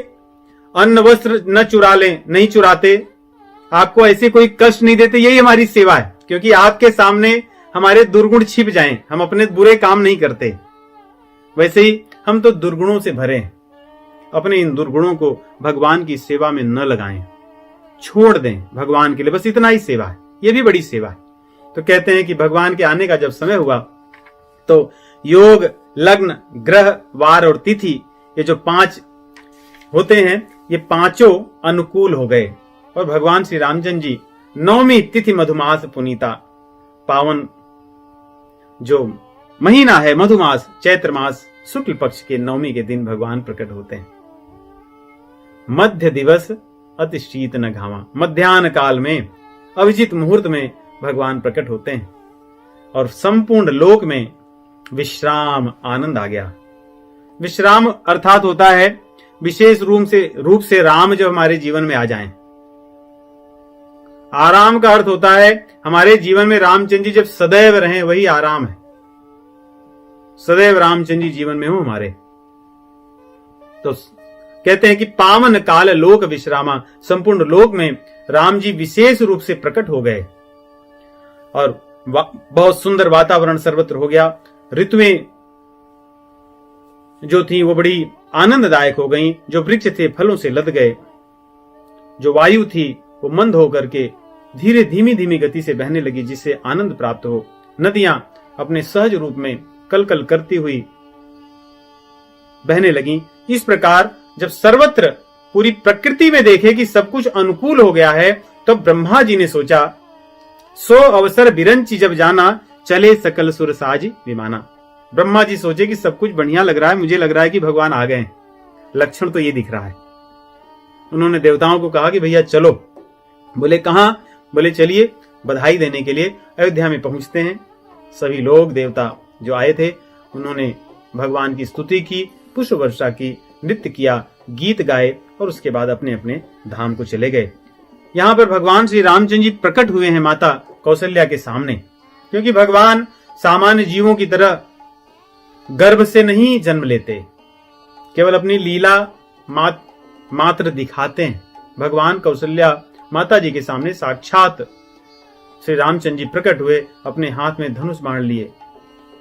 अन्न वस्त्र न चुरा लें, नहीं चुराते, आपको ऐसे कोई कष्ट नहीं देते, यही हमारी सेवा है, क्योंकि आपके सामने हमारे दुर्गुण छिप जाएं, हम अपने बुरे काम नहीं करते। वैसे ही हम तो दुर्गुणों से भरे हैं, अपने इन दुर्गुणों को भगवान की सेवा में न लगाएं, छोड़ दें भगवान के लिए, बस इतना ही सेवा है, ये भी बड़ी सेवा है। तो कहते हैं कि भगवान के आने का जब समय हुआ तो योग, लग्न, ग्रह, वार और तिथि, ये जो 5 होते हैं, ये पांचों अनुकूल हो गए और भगवान श्री रामचंद्र जी 9वीं तिथि मधुमास पुनीता, पावन जो महीना है मधुमास, चैत्र मास शुक्ल पक्ष के 9वीं के दिन भगवान प्रकट होते हैं। मध्य दिवस अति शीत न घामा, मध्याह्न काल में अभिजित मुहूर्त में भगवान प्रकट होते हैं और संपूर्ण लोक में विश्राम आनंद आ गया। विश्राम अर्थात होता है विशेष रूप से राम जब हमारे जीवन में आ जाएं। आराम का अर्थ होता है हमारे जीवन में रामचंद्र जी जब सदैव रहें, वही आराम है। सदैव रामचंद्र जी जीवन में हो हमारे, तो कहते हैं कि पावन काल लोक विश्रामा, संपूर्ण लोक में राम जी विशेष रूप से प्रकट हो गए और बहुत सुंदर वातावरण सर्वत्र हो गया। ऋतुएं जो थी वो बड़ी आनंददायक हो गईं, जो वृक्ष थे फलों से लद गए, जो वायु थी वो मंद होकर के धीरे धीमी धीमी गति से बहने लगी, जिससे आनंद प्राप्त हो। नदियां अपने सहज रूप में कलकल करती हुई बहने लगी। इस प्रकार जब सर्वत्र पूरी प्रकृति में देखे कि सब कुछ अनुकूल हो गया है, तो ब्रह्मा जी ने सोचा, सो अवसर बिरंची जब जाना, चले सकल सुर साज विमाना। ब्रह्मा जी सोचे कि सब कुछ बढ़िया लग रहा है, मुझे लग रहा है कि भगवान आ गए, लक्षण तो ये दिख रहा है। उन्होंने देवताओं को कहा कि भैया चलो। बोले कहां? बोले चलिए बधाई देने के लिए अयोध्या में पहुंचते हैं। सभी लोग देवता जो आए थे उन्होंने भगवान की स्तुति की, पुष्प वर्षा की, नृत्य किया, गीत गाए और उसके बाद अपने अपने धाम को चले गए। यहाँ पर भगवान श्री रामचंद्र जी प्रकट हुए हैं माता कौशल्या के सामने, क्योंकि भगवान सामान्य जीवों की तरह गर्भ से नहीं जन्म लेते, केवल अपनी लीला मात्र दिखाते हैं। भगवान कौशल्या माता जी के सामने साक्षात श्री रामचंद्र जी प्रकट हुए, अपने हाथ में धनुष बाण लिए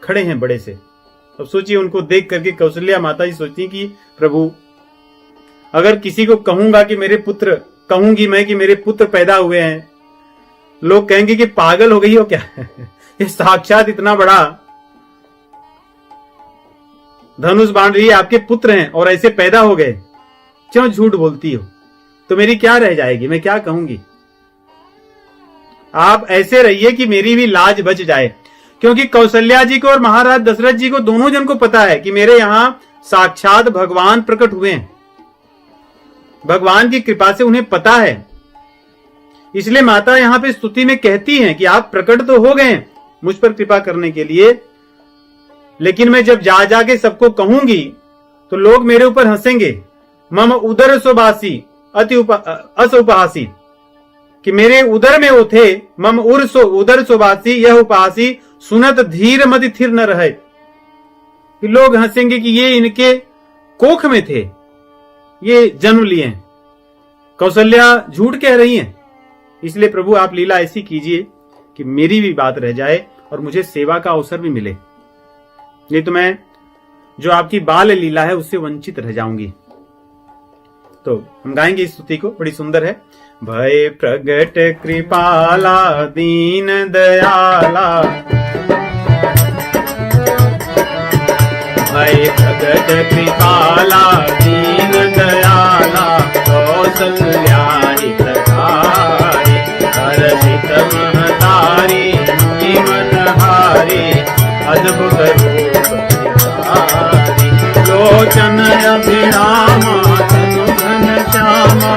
खड़े हैं बड़े से। अब सोचिए, उनको देख करके कौशल्या माता जी सोचती कि प्रभु, अगर किसी को कहूंगा कि मेरे पुत्र, कहूंगी मैं कि मेरे पुत्र पैदा हुए हैं, लोग कहेंगे कि पागल हो गई हो क्या ये साक्षात इतना बड़ा धनुष बाण लिए आपके पुत्र हैं और ऐसे पैदा हो गए, क्यों झूठ बोलती हो? तो मेरी क्या रह जाएगी, मैं क्या कहूंगी? आप ऐसे रहिए कि मेरी भी लाज बच जाए, क्योंकि कौशल्या जी को और महाराज दशरथ जी को, दोनों जन को पता है कि मेरे यहां साक्षात भगवान प्रकट हुए हैं। भगवान की कृपा से उन्हें पता है, इसलिए माता यहां पे स्तुति में कहती हैं कि आप प्रकट तो हो गए मुझ पर कृपा करने के लिए, लेकिन मैं जब जा जाके सबको कहूंगी तो लोग मेरे ऊपर हंसेंगे। मम उदर सुबासी अति उपहासी, कि मेरे उदर में वो थे। मम उदर सुबासी यह उपहासी, सुनत धीर मति थिर न रहे, कि लोग हंसेंगे कि ये इनके कोख में थे, ये जन्म लिए। कौशल्या झूठ कह रही हैं, इसलिए प्रभु आप लीला ऐसी कीजिए कि मेरी भी बात रह जाए और मुझे सेवा का अवसर भी मिले, नहीं तो मैं जो आपकी बाल लीला है उससे वंचित रह जाऊंगी। तो हम गाएंगे इस स्तुति को, बड़ी सुंदर है। भय प्रगट कृपाला दीन दयाला, भय प्रगट कृपाला दीन दयाला, कौशल्या हितकारी, हर्षित महतारी मनहारी, अद्भुत रूप धारी, लोचन अभिरामा तनु घन श्यामा,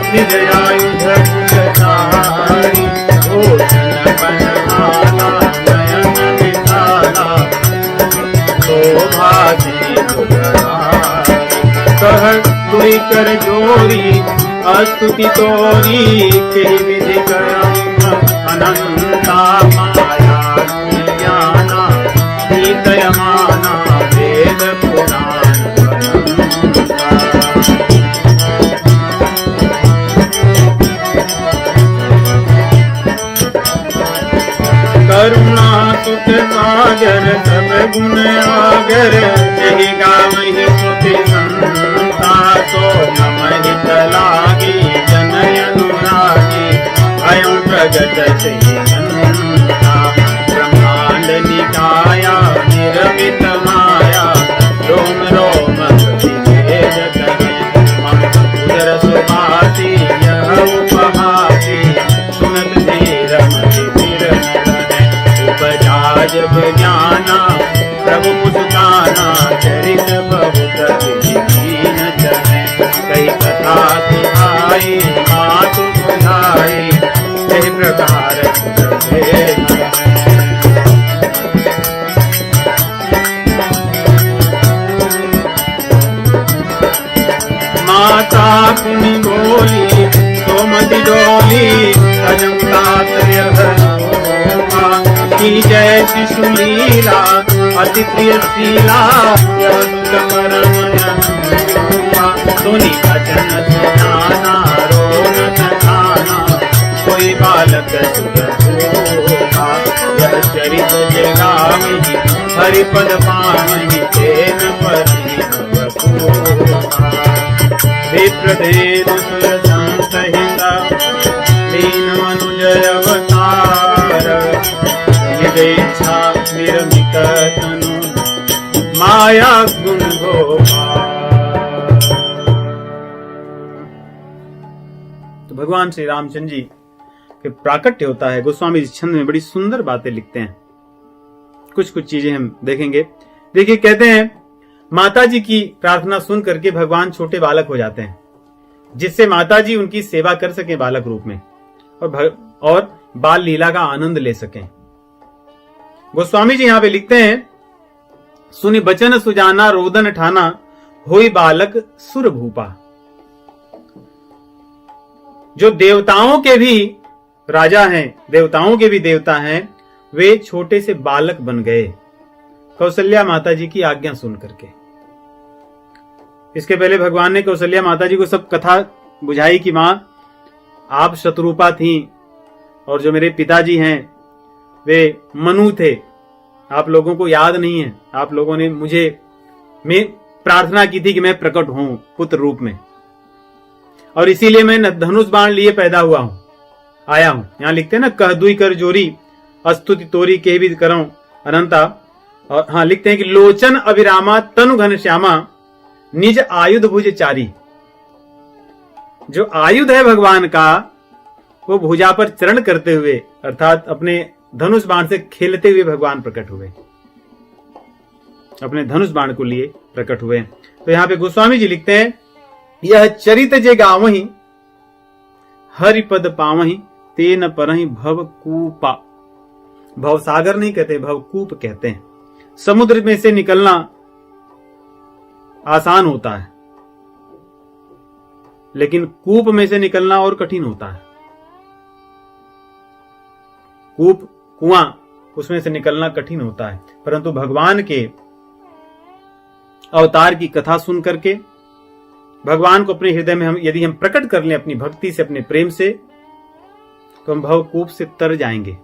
हृदयायुध गुणधारी, भूषण बनमाला नयन विशाला, शोभा से मुखधारी, कह तुई कर जोरी अस्तुति तोरी, के विधि करम अनंता माया। ज्ञाना गीतयमाना वेद पुराण करुणा सुख सागर सब गुण आगर जहि गावहि स्तुति संता सो नमहित लागी जनय अनुरागी अयं प्रगट श्रीमंता ब्रह्मांड निकाया निर्मित माया रोम रोम भेद करे उदर सुभाषी यह उपहासी सुनत धीर मति जब ज्ञाना प्रभु मुस्काना चरित बहुत दीन चले कई कथा सुनाई मातु सुनाई इस प्रकार माता पुण्य बोली सोमति डोली अजंता की जय शिशुलीला अति प्रिय शीला सुनी भजन सुनाना रोन खाना कोई बालक सुरभूषा यह चरित जगावहि हरिपद पावहि तेन परहि भवभूषा विप्रदेव सुर संसहिता दीन मनुज अवतार निवेक्षा निर्मित तनु माया गुण गोपाल। तो भगवान श्री रामचंद्र जी के प्राकट्य होता है। गोस्वामी जी छंद में बड़ी सुंदर बातें लिखते हैं। कुछ कुछ चीजें हम देखेंगे। देखिए, कहते हैं माता जी की प्रार्थना सुन करके भगवान छोटे बालक हो जाते हैं, जिससे माता जी उनकी सेवा कर सके बालक रूप में और बाल लीला का आनंद ले सकें। गोस्वामी जी यहां पे लिखते हैं, सुनि बचन सुजाना रोदन ठाना होई बालक सुर भूपा। जो देवताओं के भी राजा हैं, देवताओं के भी देवता हैं, वे छोटे से बालक बन गए कौशल्या माता जी की आज्ञा सुन करके। इसके पहले भगवान ने कौशल्या माता जी को सब कथा बुझाई कि मां आप शत्रुपा थीं और जो मेरे पिताजी हैं वे मनु थे, आप लोगों को याद नहीं है। आप लोगों ने मैं प्रार्थना की थी कि मैं प्रकट हूं पुत्र रूप में, और इसीलिए मैं धनुष बाण लिए पैदा हुआ हूं, आया हूं। यहां लिखते हैं ना, कह दुई कर जोरी अस्तुति तोरी के भी करो अनंता। और हाँ, लिखते हैं कि लोचन अभिरामा तनु घन श्यामा निज आयुध भुज चारी। जो आयुध है भगवान का, वो भुजा पर चरण करते हुए अर्थात अपने धनुष बाण से खेलते हुए भगवान प्रकट हुए, अपने धनुष बाण को लिए प्रकट हुए। तो यहां पे गोस्वामी जी लिखते हैं, यह चरित जे गावहि हरिपद पावहि तेन परहि भवकूपा। भवसागर नहीं कहते, भवकूप कहते हैं। समुद्र में से निकलना आसान होता है, लेकिन कूप में से निकलना और कठिन होता है। कूप, कुआं, उसमें से निकलना कठिन होता है, परंतु भगवान के अवतार की कथा सुन करके भगवान को अपने हृदय में यदि हम प्रकट कर लें अपनी भक्ति से, अपने प्रेम से, तो हम भवकूप से तर जाएंगे।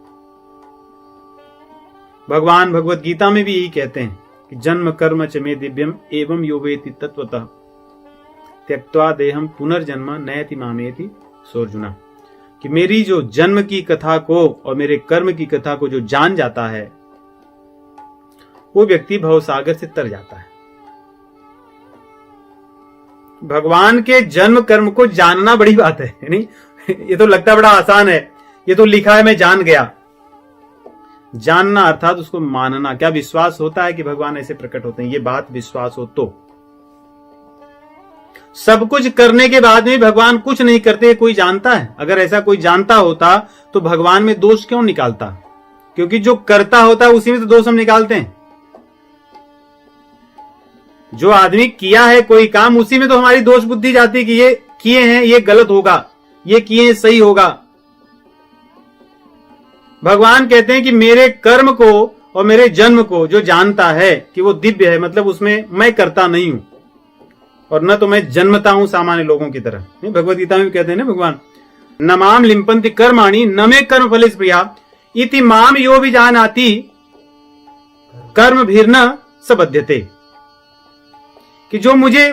भगवान भगवत गीता में भी यही कहते हैं कि जन्म कर्म च मे दिव्यम एवं यो वेति तत्वतः त्यक्त्वा देहम पुनर्जन्म नयति मामेति सोर्जुना। कि मेरी जो जन्म की कथा को और मेरे कर्म की कथा को जो जान जाता है, वो व्यक्ति भवसागर से तर जाता है। भगवान के जन्म कर्म को जानना बड़ी बात है, नहीं? ये तो लगता बड़ा आसान है, ये तो लिखा है मैं जान गया। जानना अर्थात उसको मानना। क्या विश्वास होता है कि भगवान ऐसे प्रकट होते हैं? ये बात विश्वास हो तो। सब कुछ करने के बाद में भगवान कुछ नहीं करते, कोई जानता है? अगर ऐसा कोई जानता होता तो भगवान में दोष क्यों निकालता? क्योंकि जो करता होता है उसी में तो दोष हम निकालते हैं। जो आदमी किया है कोई काम, उसी में तो हमारी दोष बुद्धि जाती है कि ये किए हैं, ये गलत होगा, ये किए हैं, सही होगा। भगवान कहते हैं कि मेरे कर्म को और मेरे जन्म को जो जानता है कि वो दिव्य है, मतलब उसमें मैं करता नहीं हूं और न तो मैं जन्मता हूं सामान्य लोगों की तरह। भगवद गीता में भी कहते हैं ना भगवान, न माम लिम्पन्ति कर्माणि न मे कर्म फले स्पृहा इति माम यो भी जानाति कर्म भीर्न सबध्यते, कि जो मुझे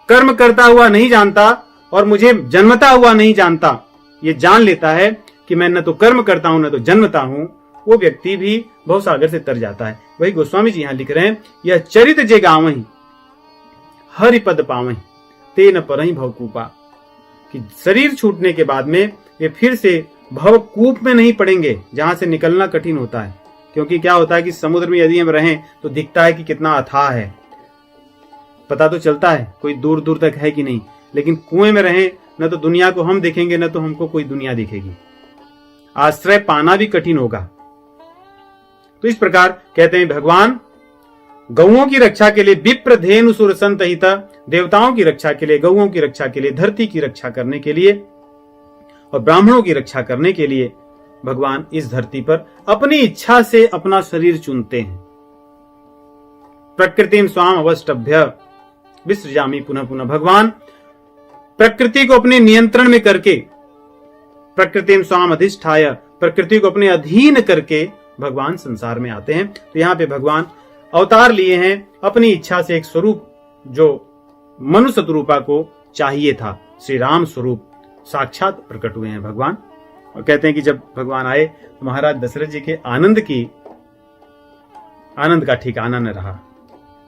कर्म करता हुआ नहीं जानता और मुझे जन्मता हुआ नहीं जानता, ये जान लेता है कि मैं न तो कर्म करता हूं न तो जन्मता हूं, वो व्यक्ति भी भवसागर से तर जाता है। वही गोस्वामी जी यहां लिख रहे हैं, यह चरित जे गावहीं हरिपद पावहीं तेन परहीं भवकूपा, कि शरीर छूटने के बाद में ये फिर से भवकूप में नहीं पड़ेंगे जहां से निकलना कठिन होता है। क्योंकि क्या होता है कि समुद्र में यदि हम रहें तो दिखता है कि कितना अथाह है, पता तो चलता है कोई दूर दूर तक है कि नहीं, लेकिन कुएं में रहें न तो दुनिया को हम देखेंगे न तो हमको कोई दुनिया दिखेगी, आश्रय पाना भी कठिन होगा। तो इस प्रकार कहते हैं भगवान गौओं की रक्षा के लिए विप्र धेनु सुर संत हित, देवताओं की रक्षा के लिए, गौओं की रक्षा के लिए, धरती की रक्षा करने के लिए और ब्राह्मणों की रक्षा करने के लिए भगवान इस धरती पर अपनी इच्छा से अपना शरीर चुनते हैं। प्रकृतिम स्वाम अवष्टभ्य विसृजामि पुनः पुनः, भगवान प्रकृति को अपने नियंत्रण में करके, प्रकृतिम स्वाम अधिष्ठाय, प्रकृति को अपने अधीन करके भगवान संसार में आते हैं। तो यहां पे भगवान अवतार लिए हैं अपनी इच्छा से, एक स्वरूप जो मनुष्य रूपा को चाहिए था, श्री राम स्वरूप साक्षात प्रकट हुए हैं भगवान। और कहते हैं कि जब भगवान आए तो महाराज दशरथ जी के आनंद का ठिकाना न रहा।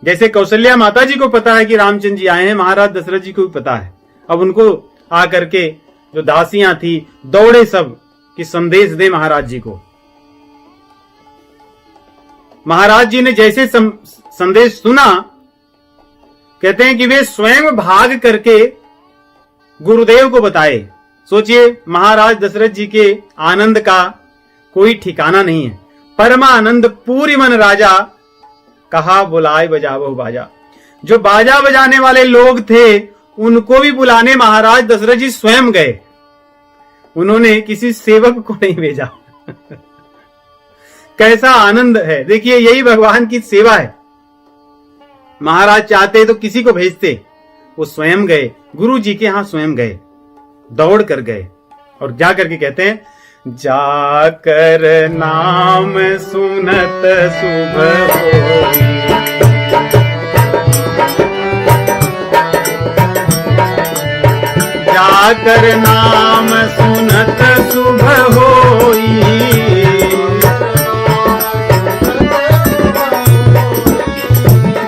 जैसे कौशल्या माता जी को पता है कि रामचंद्र जी आए हैं, महाराज दशरथ जी को भी पता है। अब उनको आकर के जो दासियां थी दौड़े सब कि संदेश दे महाराज जी को। महाराज जी ने जैसे संदेश सुना, कहते हैं कि वे स्वयं भाग करके गुरुदेव को बताए। सोचिए, महाराज दशरथ जी के आनंद का कोई ठिकाना नहीं है। परमानंद पूरी मन राजा, कहा बुलाए बजावो बाजा। जो बाजा बजाने वाले लोग थे उनको भी बुलाने महाराज दशरथ जी स्वयं गए, उन्होंने किसी सेवक को नहीं भेजा। कैसा आनंद है, देखिए यही भगवान की सेवा है। महाराज चाहते तो किसी को भेजते, वो स्वयं गए, गुरु जी के यहां स्वयं गए, दौड़ कर गए और जाकर के कहते हैं, जाकर नाम सुनत शुभ होई, जाकर नाम सुनत शुभ होई,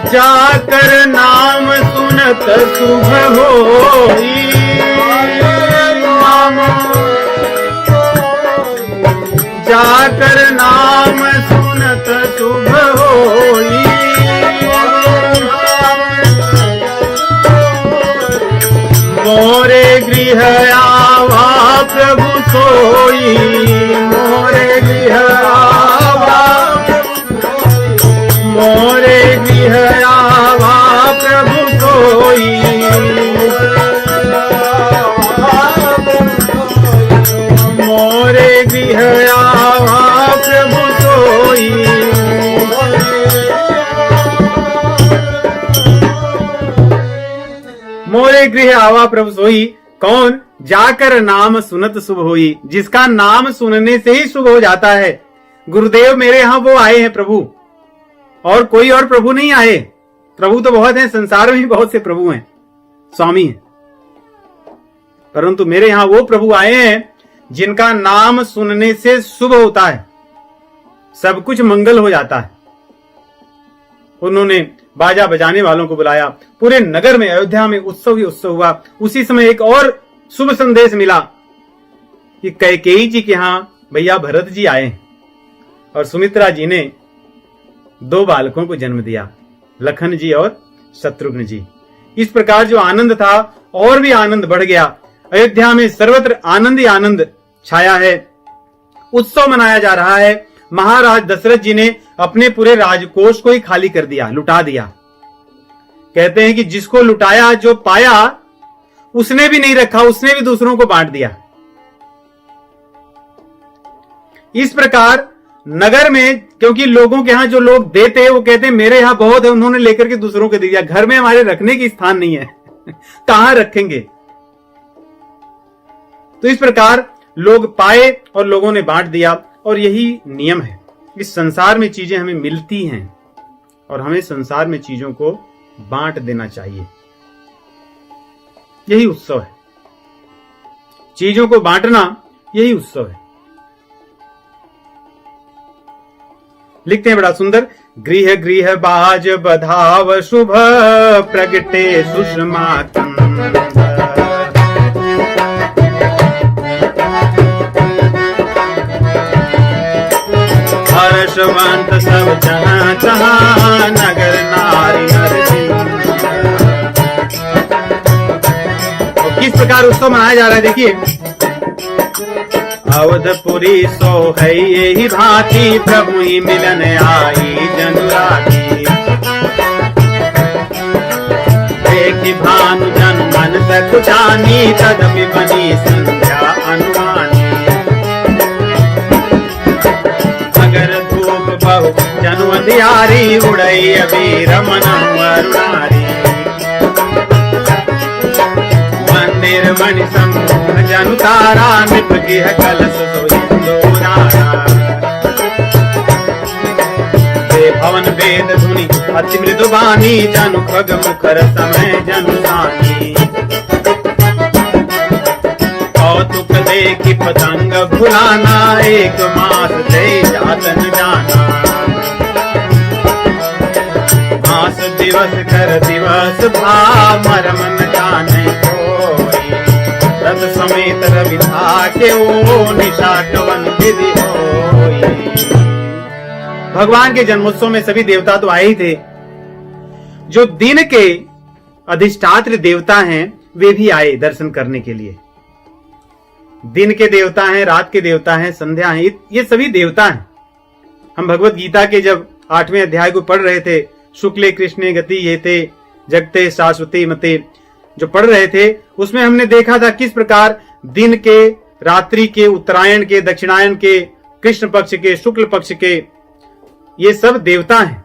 जाकर नाम सुनत शुभ होई, जाकर नाम सुनत शुभ होई, मोरे गृह आवा प्रभु सोई, मोरे गृह आवा, मोरे गृह आवा प्रभु सोई, मोरे गृह आवा प्रभु सोई। मोरे गृह आवा प्रभु सोई, कौन? जाकर नाम सुनत शुभ होई, जिसका नाम सुनने से ही शुभ हो जाता है। गुरुदेव मेरे यहां वो आए हैं प्रभु, और कोई और प्रभु नहीं आए। प्रभु तो बहुत हैं, संसार में ही बहुत से प्रभु हैं, स्वामी हैं, परंतु मेरे यहां वो प्रभु आए हैं जिनका नाम सुनने से शुभ होता है, सब कुछ मंगल हो जाता है। उन्होंने बाजा बजाने वालों को बुलाया, पूरे नगर में, अयोध्या में उत्सव ही उत्सव हुआ। उसी समय एक और शुभ संदेश मिला कि कैकेयी जी के यहां भैया भरत जी आए और सुमित्रा जी ने 2 बालकों को जन्म दिया, लखन जी और शत्रुघ्न जी। इस प्रकार जो आनंद था और भी आनंद बढ़ गया। अयोध्या में सर्वत्र आनंद ही आनंद छाया है, उत्सव मनाया जा रहा है। महाराज दशरथ जी ने अपने पूरे राजकोष को ही खाली कर दिया, लुटा दिया। कहते हैं कि जिसको लुटाया, जो पाया, उसने भी नहीं रखा, उसने भी दूसरों को बांट दिया। इस प्रकार नगर में, क्योंकि लोगों के यहां जो लोग देते हैं वो कहते हैं मेरे यहां बहुत है, उन्होंने लेकर के दूसरों को दे दिया, घर में हमारे रखने की स्थान नहीं है कहां रखेंगे। तो इस प्रकार लोग पाए और लोगों ने बांट दिया। और यही नियम है, इस संसार में चीजें हमें मिलती हैं और हमें संसार में चीजों को बांट देना चाहिए। यही उत्सव है, चीजों को बांटना यही उत्सव है। लिखते हैं बड़ा सुंदर, गृह गृह बाज बधाव शुभ प्रगटे सुषमा कंद। हर्षवंत सब जहां जहां नगर नारी किस प्रकार उत्सव मनाया जा रहा है देखिए। अवधपुरी सो है यही भांति प्रभु ही मिलन आई जनुराती। देखी भानु जन मन तक जानी तदपि बनी संध्या अनुमानी। अगर धूप बहु जनु अंधियारी उड़ई अबीर मन अरुणारी। मंदिर मणि समूह जनु तारा निप गिह कलश भवन वेद धुनि अति मृदु बानी जनु खग मुखर समय जनु सानी। कौतुक देखी पतंग भुलाना एक मास दे जातन जाना। मास दिवस कर दिवस भा मरम न जाने कोई। रथ समेत रविधा के ओ निशाकवन विधि होई। भगवान के जन्मोत्सव में सभी देवता तो आए ही थे, जो दिन के अधिष्ठात्र देवता हैं वे भी आए दर्शन करने के लिए। दिन के देवता हैं, रात के देवता हैं, संध्या हैं, ये सभी देवता हैं। हम भगवत गीता के जब 8वें अध्याय को पढ़ रहे थे, शुक्ले कृष्णे गति ये थे जगते शाश्वती मते, जो पढ़ रहे थे उसमें हमने देखा था किस प्रकार दिन के, रात्रि के, उत्तरायण के, दक्षिणायन के, कृष्ण पक्ष के, शुक्ल पक्ष के, ये सब देवता हैं।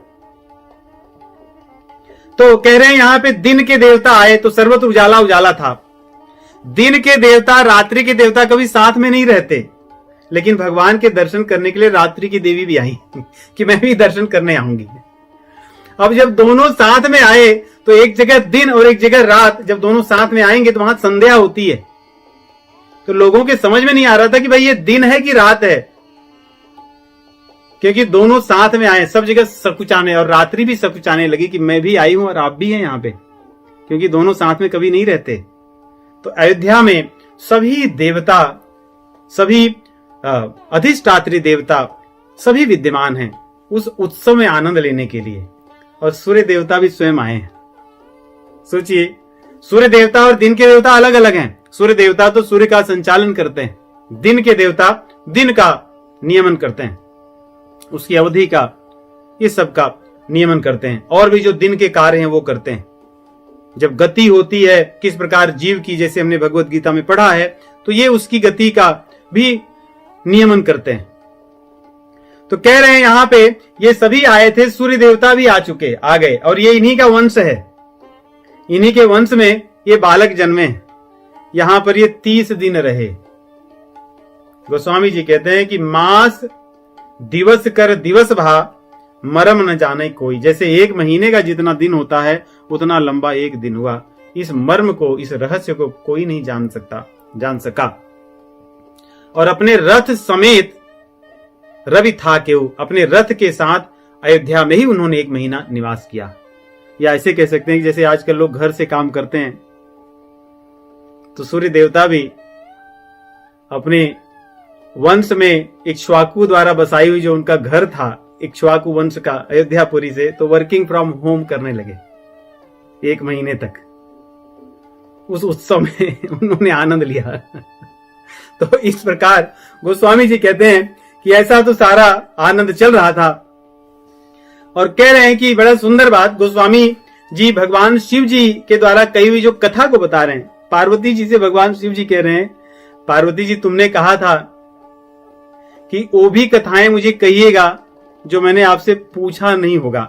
तो कह रहे हैं यहां पे दिन के देवता आए तो सर्वत्र उजाला उजाला था। दिन के देवता, रात्रि के देवता कभी साथ में नहीं रहते, लेकिन भगवान के दर्शन करने के लिए रात्रि की देवी भी आई कि मैं भी दर्शन करने आऊंगी। अब जब दोनों साथ में आए तो एक जगह दिन और एक जगह रात, जब दोनों साथ में आएंगे तो वहां संध्या होती है। तो लोगों के समझ में नहीं आ रहा था कि भाई ये दिन है कि रात है, क्योंकि दोनों साथ में आए, सब जगह सब कुछ आने, और रात्रि भी सब कुछ आने लगी कि मैं भी आई हूं और आप भी हैं यहां पे, क्योंकि दोनों साथ में कभी नहीं रहते। तो अयोध्या में सभी देवता, सभी अधिष्ठात्री देवता सभी विद्यमान हैं उस उत्सव में आनंद लेने के लिए, और सूर्य देवता भी स्वयं आए हैं। सोचिए, सूर्य देवता और दिन के देवता अलग अलग हैं। सूर्य देवता तो सूर्य का संचालन करते हैं, दिन के देवता दिन का नियमन करते हैं, उसकी अवधि का, इस सब का नियमन करते हैं, और भी जो दिन के कार्य हैं वो करते हैं। जब गति होती है किस प्रकार जीव की, जैसे हमने भगवत गीता में पढ़ा है, तो ये उसकी गति का भी नियमन करते हैं। तो कह रहे हैं यहां पे ये सभी आए थे, सूर्य देवता भी आ गए, और ये इन्हीं का वंश है। इन्हीं के वंश में ये बालक जन्मे। यहां पर ये 30 दिन रहे। गोस्वामी जी कहते हैं कि मास दिवस कर दिवस भा मरम न जाने कोई। जैसे एक महीने का जितना दिन होता है उतना लंबा एक दिन हुआ। इस मर्म को, इस रहस्य को कोई नहीं जान सका। और अपने रथ समेत रवि था केऊ, अपने रथ के साथ अयोध्या में ही उन्होंने 1 महीना निवास किया। या ऐसे कह सकते हैं कि जैसे आजकल लोग घर से काम करते हैं, तो सूर्य देवता भी अपने वंश में इक्ष्वाकु द्वारा बसाई हुई जो उनका घर था, इक्ष्वाकु वंश का, अयोध्यापुरी से, तो वर्किंग फ्रॉम होम करने लगे 1 महीने तक। उस उत्सव में उन्होंने आनंद लिया। तो इस प्रकार गोस्वामी जी कहते हैं कि ऐसा तो सारा आनंद चल रहा था। और कह रहे हैं कि बड़ा सुंदर बात गोस्वामी जी भगवान शिव जी के द्वारा कही हुई जो कथा को बता रहे हैं। पार्वती जी से भगवान शिव जी कह रहे हैं, पार्वती जी तुमने कहा था कि वो भी कथाएं मुझे कहिएगा जो मैंने आपसे पूछा नहीं होगा।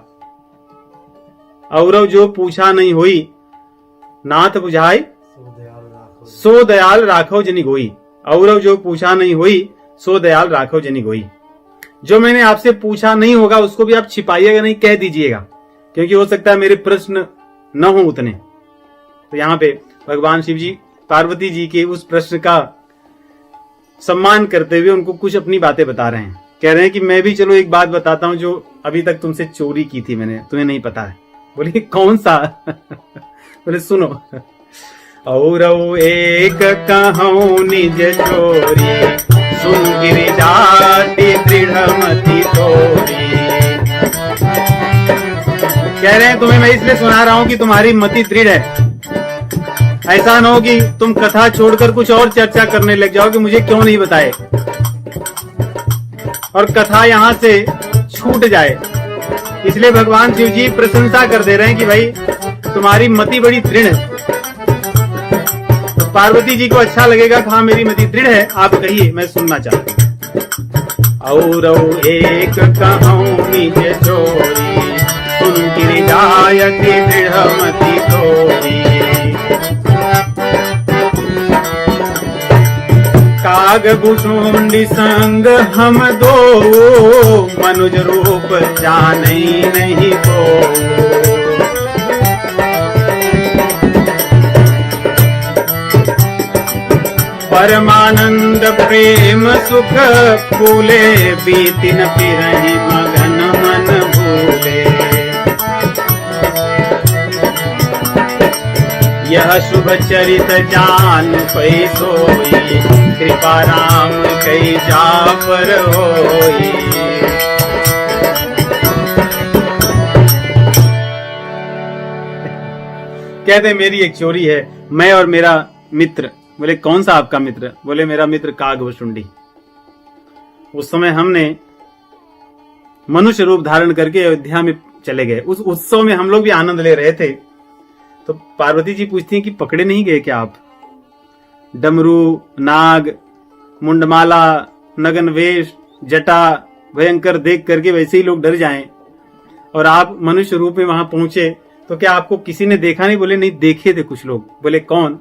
औरव जो पूछा नहीं होई, नाथ बुझाए सो दयाल राखो जनि गोई। औरव जो पूछा नहीं होई, सो दयाल राखो जनि गोई। जो मैंने आपसे पूछा नहीं होगा उसको भी आप छिपाइएगा नहीं, कह दीजिएगा, क्योंकि हो सकता है मेरे प्रश्न न हो उतने। तो यहाँ पे भगवान शिव जी पार्वती जी के उस प्रश्न का सम्मान करते हुए उनको कुछ अपनी बातें बता रहे हैं। कह रहे हैं कि मैं भी चलो एक बात बताता हूं जो अभी तक तुमसे चोरी की थी मैंने, तुम्हें नहीं पता है। बोले कौन सा? बोले सुनो। और एक कहूं निज चोरी, सुन गिर जाती दृढ़मति तोरी। कह रहे हैं तुम्हें मैं इसलिए सुना रहा हूं कि तुम्हारी मति दृढ़ है। ऐसा न हो कि तुम कथा छोड़कर कुछ और चर्चा करने लग जाओ कि मुझे क्यों नहीं बताए, और कथा यहां से छूट जाए। इसलिए भगवान शिव जी प्रशंसा कर दे रहे हैं कि भाई तुम्हारी मति बड़ी दृढ़ है। तो पार्वती जी को अच्छा लगेगा कि हाँ मेरी मति दृढ़ है, आप कहिए, मैं सुनना चाहती हूँ। और एक कहूं निज चोरी, सुन गिर जायति दृढ़मति तोरी। काग भुषुंडी संग हम दो, मनुज रूप जाने नहीं तो। परमानंद प्रेम सुख फूले, बीतिन फिरहि मगन मन भूले। यह शुभ चरित जान पै सोई, कृपा राम कई जा पर होई। कहते मेरी एक चोरी है, मैं और मेरा मित्र। बोले कौन सा आपका मित्र? बोले मेरा मित्र कागभुषुंडी। उस समय हमने मनुष्य रूप धारण करके अयोध्या में चले गए। उस उत्सव में हम लोग भी आनंद ले रहे थे। तो पार्वती जी पूछती हैं कि पकड़े नहीं गए क्या आप? डमरू, नाग, मुंडमाला, नगन वेश, जटा भयंकर देख करके वैसे ही लोग डर जाएं, और आप मनुष्य रूप में वहां पहुंचे तो क्या आपको किसी ने देखा नहीं? बोले नहीं, देखे थे कुछ लोग। बोले कौन?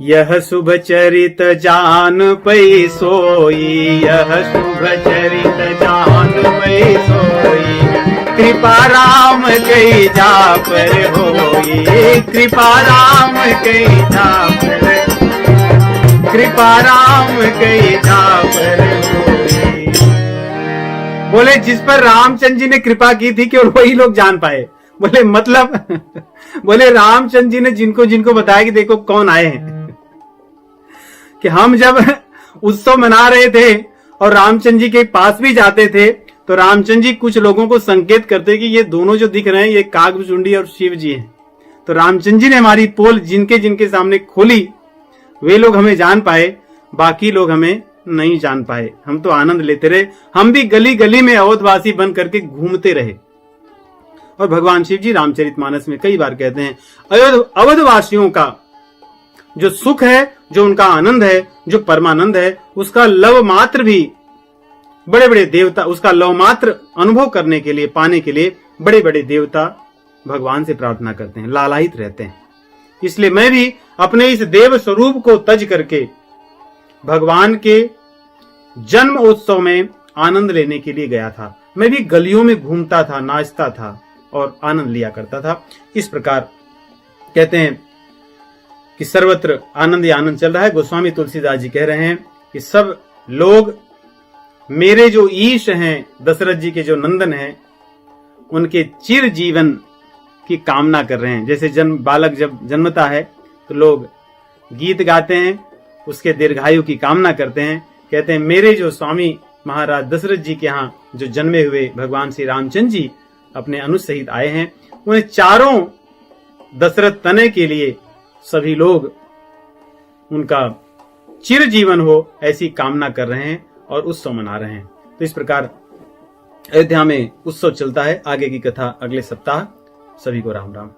यह शुभ चरित जान पै सोई, यह शुभ चरित जान पै सोई। कृपा राम कई जा पर होई, कृपा राम कई जा पर, कृपा राम कई जा पर होई। बोले जिस पर रामचंद्र जी ने कृपा की थी केवल वही लोग जान पाए। बोले मतलब बोले रामचंद्र जी ने जिनको जिनको बताया कि देखो कौन आए हैं। कि हम जब उत्सव मना रहे थे और रामचंद्र जी के पास भी जाते थे तो रामचंद्र जी कुछ लोगों को संकेत करते कि ये दोनों जो दिख रहे हैं ये कागभुषुंडी और शिव जी हैं। तो रामचंद्र जी ने हमारी पोल जिनके जिनके सामने खोली वे लोग हमें जान पाए, बाकी लोग हमें नहीं जान पाए। हम तो आनंद लेते रहे, हम भी गली गली में अवधवासी बन करके घूमते रहे। और भगवान शिव जी रामचरितमानस में कई बार कहते हैं अवधवासियों का जो सुख है, जो उनका आनंद है, जो परमानंद है, उसका लव मात्र भी बड़े बड़े देवता, उसका लव मात्र अनुभव करने के लिए, पाने के लिए बड़े बड़े देवता भगवान से प्रार्थना करते हैं, लालायित रहते हैं। इसलिए मैं भी अपने इस देव स्वरूप को तज करके भगवान के जन्म उत्सव में आनंद लेने के लिए गया था। मैं भी गलियों में घूमता था, नाचता था और आनंद लिया करता था। इस प्रकार कहते हैं कि सर्वत्र आनंद ही आनंद चल रहा है। गोस्वामी तुलसीदास जी कह रहे हैं कि सब लोग मेरे जो ईश हैं, दशरथ जी के जो नंदन हैं, उनके चिर जीवन की कामना कर रहे हैं। जैसे बालक जब जन्मता है तो लोग गीत गाते हैं, उसके दीर्घायु की कामना करते हैं। कहते हैं मेरे जो स्वामी महाराज दशरथ जी के यहाँ जो जन्मे हुए भगवान श्री रामचंद्र जी अपने अनुज सहित आए हैं, उन्हें चारों दशरथ तनय के लिए सभी लोग उनका चिर जीवन हो ऐसी कामना कर रहे हैं और उत्सव मना रहे हैं। तो इस प्रकार अयोध्या में उत्सव चलता है। आगे की कथा अगले सप्ताह। सभी को राम राम।